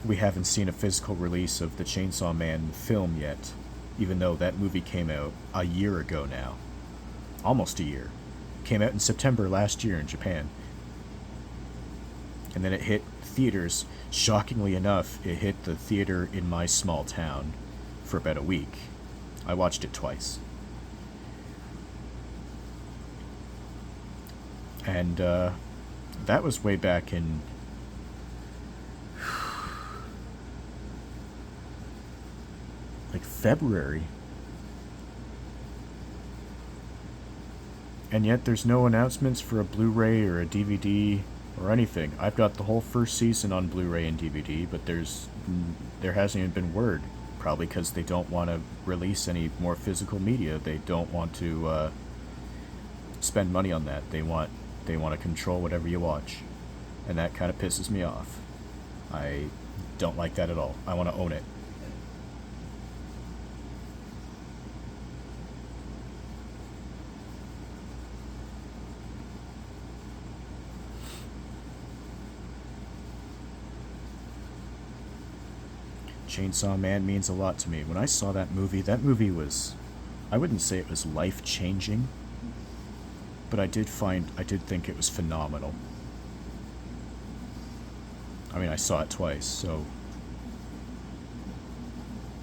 we haven't seen a physical release of the Chainsaw Man film yet, even though that movie came out a year ago now. Almost a year. Came out in September last year in Japan. And then it hit theaters. Shockingly enough, it hit the theater in my small town for about a week. I watched it twice. And that was way back in like February. And yet there's no announcements for a Blu-ray or a DVD or anything. I've got the whole first season on Blu-ray and DVD, but there hasn't even been word. Probably because they don't want to release any more physical media. They don't want to spend money on that. They want to control whatever you watch. And that kind of pisses me off. I don't like that at all. I want to own it. Chainsaw Man means a lot to me. When I saw that movie was, I wouldn't say it was life-changing, but I did think it was phenomenal. I mean, I saw it twice, so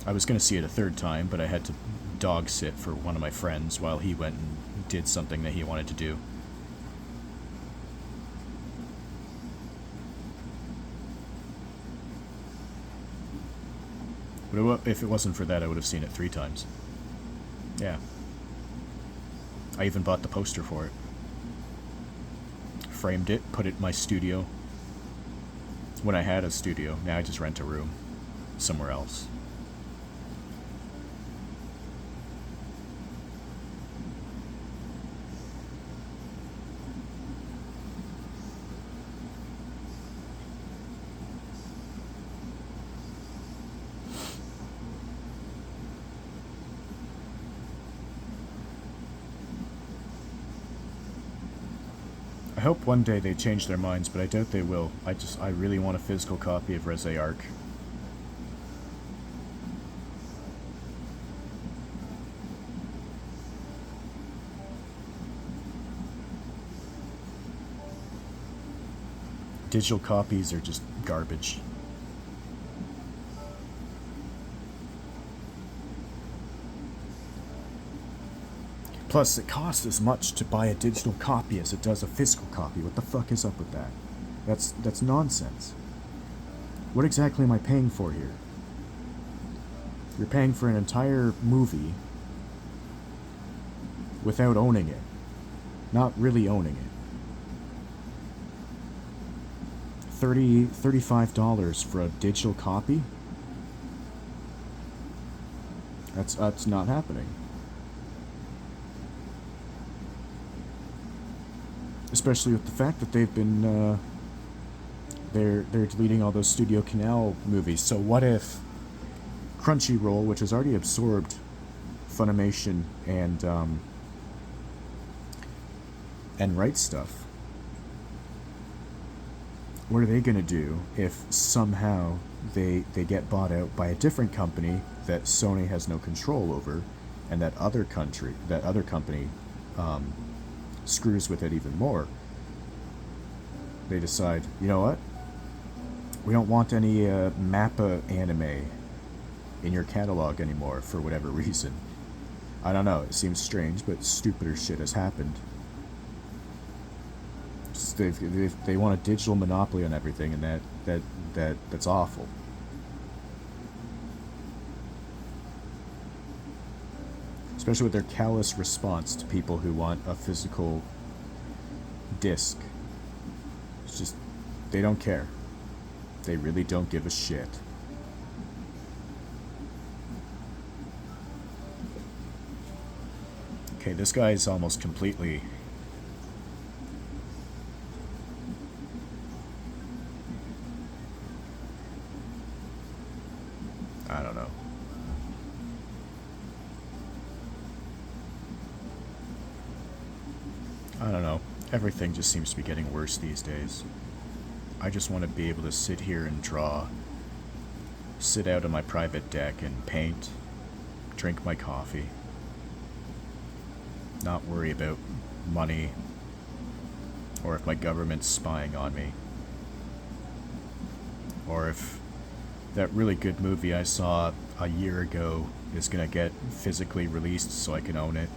I was going to see it a third time, but I had to dog sit for one of my friends while he went and did something that he wanted to do. But if it wasn't for that, I would have seen it 3 times. Yeah. I even bought the poster for it. Framed it, put it in my studio. When I had a studio, now I just rent a room somewhere else. hope one day they change their minds, but I doubt they will. I really want a physical copy of Resi Arc. Digital copies are just garbage. Plus, it costs as much to buy a digital copy as it does a physical copy. What the fuck is up with that? That's nonsense. What exactly am I paying for here? You're paying for an entire movie without owning it. Not really owning it. $35 for a digital copy? That's not happening. Especially with the fact that they've been they're deleting all those Studio Canal movies. So what if Crunchyroll, which has already absorbed Funimation and Right Stuff, what are they going to do if somehow they get bought out by a different company that Sony has no control over, and that other company screws with it even more? They decide, you know what? We don't want any Mappa anime in your catalog anymore for whatever reason. I don't know. It seems strange, but stupider shit has happened. Just they want a digital monopoly on everything, and that's awful. Especially with their callous response to people who want a physical disc. It's just, they don't care. They really don't give a shit. Okay, this guy is almost completely... I don't know. I don't know. Everything just seems to be getting worse these days. I just want to be able to sit here and draw, sit out on my private deck and paint, drink my coffee, not worry about money or if my government's spying on me, or if that really good movie I saw a year ago is going to get physically released so I can own it.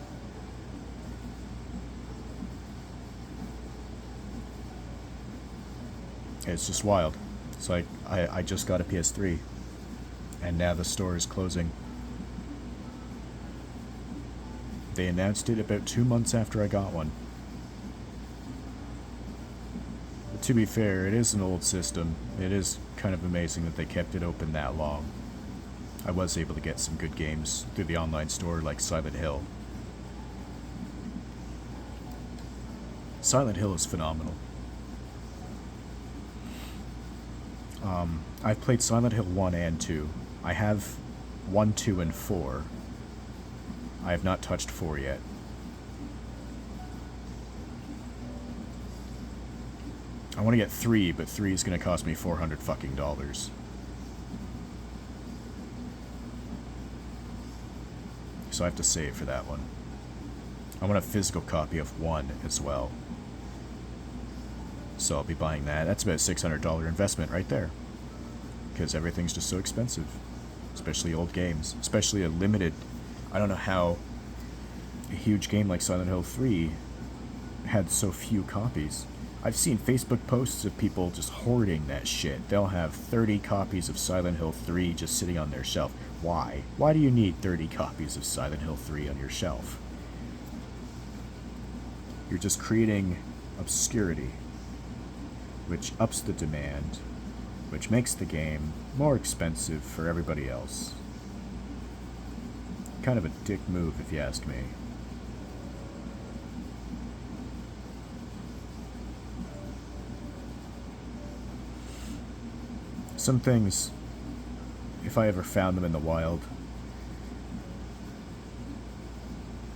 It's just wild. It's like, I just got a PS3, and now the store is closing. They announced it about 2 months after I got one. But to be fair, it is an old system. It is kind of amazing that they kept it open that long. I was able to get some good games through the online store, like Silent Hill. Silent Hill is phenomenal. I've played Silent Hill 1 and 2. I have 1, 2, and 4. I have not touched 4 yet. I want to get 3, but 3 is going to cost me $400 fucking dollars. So I have to save for that one. I want a physical copy of 1 as well. So I'll be buying that. That's about a $600 investment right there. Because everything's just so expensive. Especially old games. Especially a limited... I don't know how a huge game like Silent Hill 3 had so few copies. I've seen Facebook posts of people just hoarding that shit. They'll have 30 copies of Silent Hill 3 just sitting on their shelf. Why? Why do you need 30 copies of Silent Hill 3 on your shelf? You're just creating obscurity, which ups the demand, which makes the game more expensive for everybody else. Kind of a dick move, if you ask me. Some things, if I ever found them in the wild,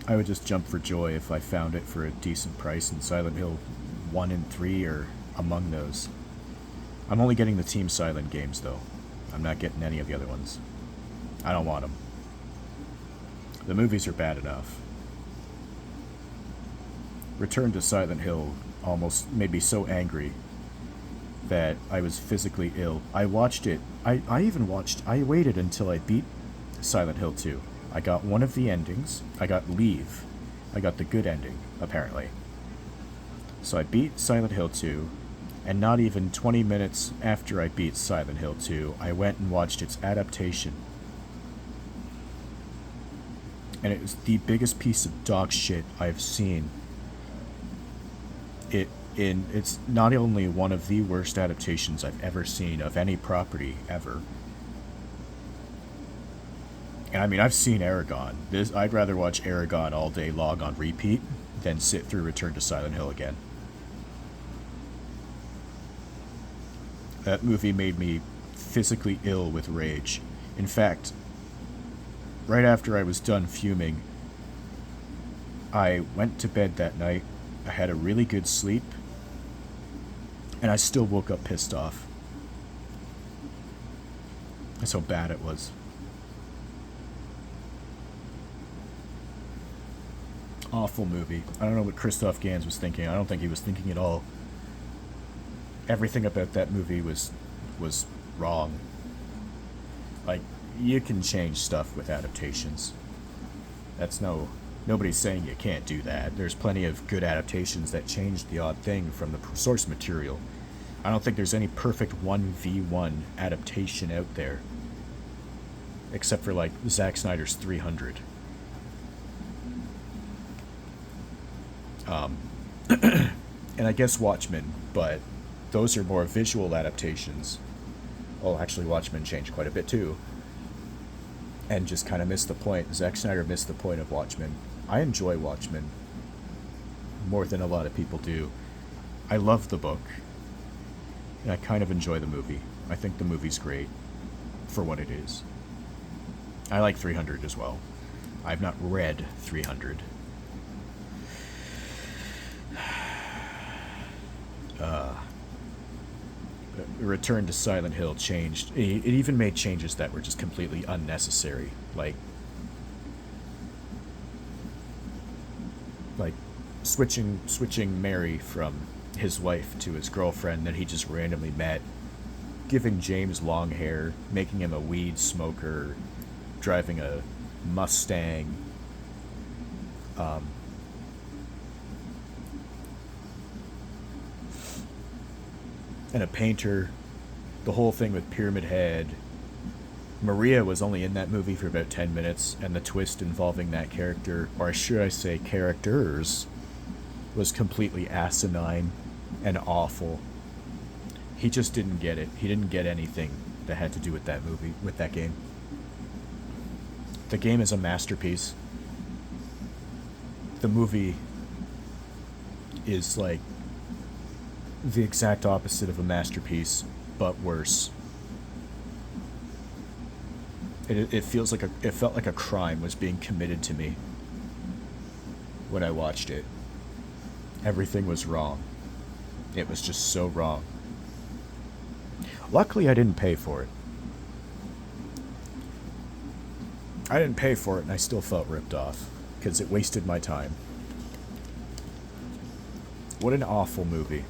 I would just jump for joy if I found it for a decent price, and Silent Hill 1 and 3 are among those. I'm only getting the Team Silent games, though. I'm not getting any of the other ones. I don't want them. The movies are bad enough. Return to Silent Hill almost made me so angry that I was physically ill. I watched it. I waited until I beat Silent Hill 2. I got one of the endings. I got Leave. I got the good ending, apparently. So I beat Silent Hill 2, and not even 20 minutes after I beat Silent Hill 2, I went and watched its adaptation. And it was the biggest piece of dog shit I've seen. It's not only one of the worst adaptations I've ever seen of any property ever. And I mean, I've seen Aragon. I'd rather watch Aragon all day long on repeat than sit through Return to Silent Hill again. That movie made me physically ill with rage. In fact, right after I was done fuming, I went to bed that night. I had a really good sleep, and I still woke up pissed off. That's how bad it was. Awful movie. I don't know what Christoph Gans was thinking. I don't think he was thinking at all. Everything about that movie was wrong. Like, you can change stuff with adaptations. Nobody's saying you can't do that. There's plenty of good adaptations that change the odd thing from the source material. I don't think there's any perfect 1v1 adaptation out there. Except for, like, Zack Snyder's 300. And I guess Watchmen, but those are more visual adaptations. Oh, actually, Watchmen changed quite a bit too. And just kind of missed the point. Zack Snyder missed the point of Watchmen. I enjoy Watchmen more than a lot of people do. I love the book. And I kind of enjoy the movie. I think the movie's great for what it is. I like 300 as well. I've not read 300. Return to Silent Hill changed. It even made changes that were just completely unnecessary. Like switching Mary from his wife to his girlfriend that he just randomly met, giving James long hair, making him a weed smoker, driving a Mustang, and a painter, the whole thing with Pyramid Head. Maria was only in that movie for about 10 minutes, and the twist involving that character, or should I say characters, was completely asinine and awful. He just didn't get it. He didn't get anything that had to do with that movie, with that game. The game is a masterpiece. The movie is like the exact opposite of a masterpiece, but worse. It felt like a crime was being committed to me when I watched it. Everything was wrong. It was just so wrong. Luckily, I didn't pay for it. I didn't pay for it, and I still felt ripped off, because it wasted my time. What an awful movie.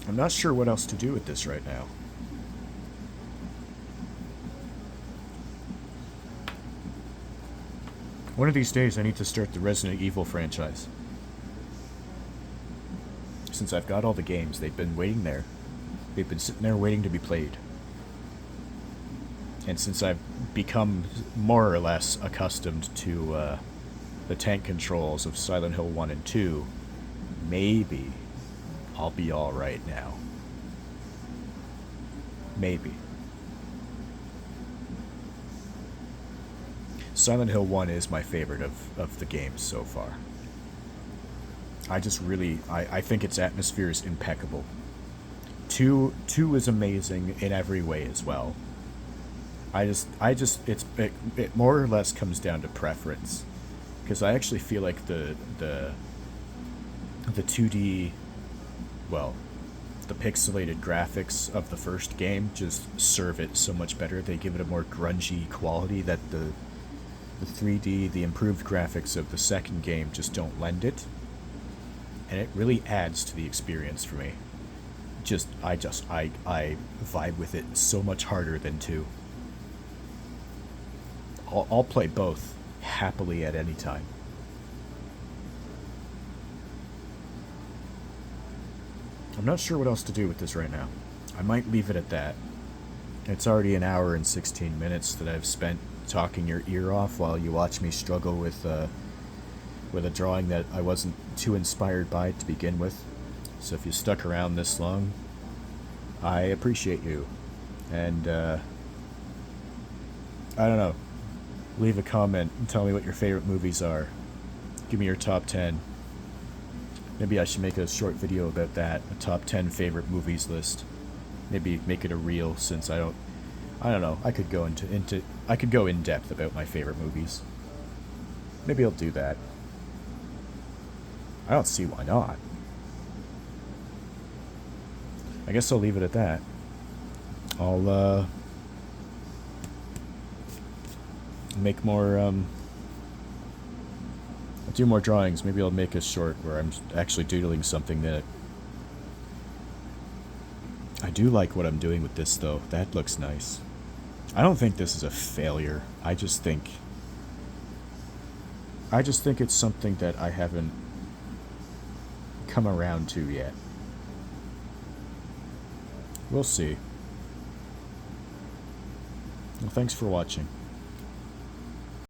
I'm not sure what else to do with this right now. One of these days I need to start the Resident Evil franchise. Since I've got all the games, they've been waiting there. They've been sitting there waiting to be played. And since I've become more or less accustomed to the tank controls of Silent Hill 1 and 2, maybe I'll be alright now. Maybe. Silent Hill 1 is my favorite of the games so far. I think its atmosphere is impeccable. 2 is amazing in every way as well. it more or less comes down to preference, because I actually feel like the 2D, well, the pixelated graphics of the first game just serve it so much better. They give it a more grungy quality that the 3D, the improved graphics of the second game just don't lend it. And it really adds to the experience for me. I vibe with it so much harder than 2. I'll play both happily at any time. I'm not sure what else to do with this right now. I might leave it at that. It's already an hour and 16 minutes that I've spent talking your ear off while you watch me struggle with a drawing that I wasn't too inspired by to begin with. So if you stuck around this long, I appreciate you. And, I don't know. Leave a comment and tell me what your favorite movies are. Give me your top 10. Maybe I should make a short video about that, a top 10 favorite movies list. Maybe make it a reel, since I don't know. I could go I could go in depth about my favorite movies. Maybe I'll do that. I don't see why not. I guess I'll leave it at that. I'll make more I'll do more drawings. Maybe I'll make a short where I'm actually doodling something that I do like what I'm doing with this, though. That looks nice. I don't think this is a failure. I just think it's something that I haven't come around to yet. We'll see. Well, thanks for watching.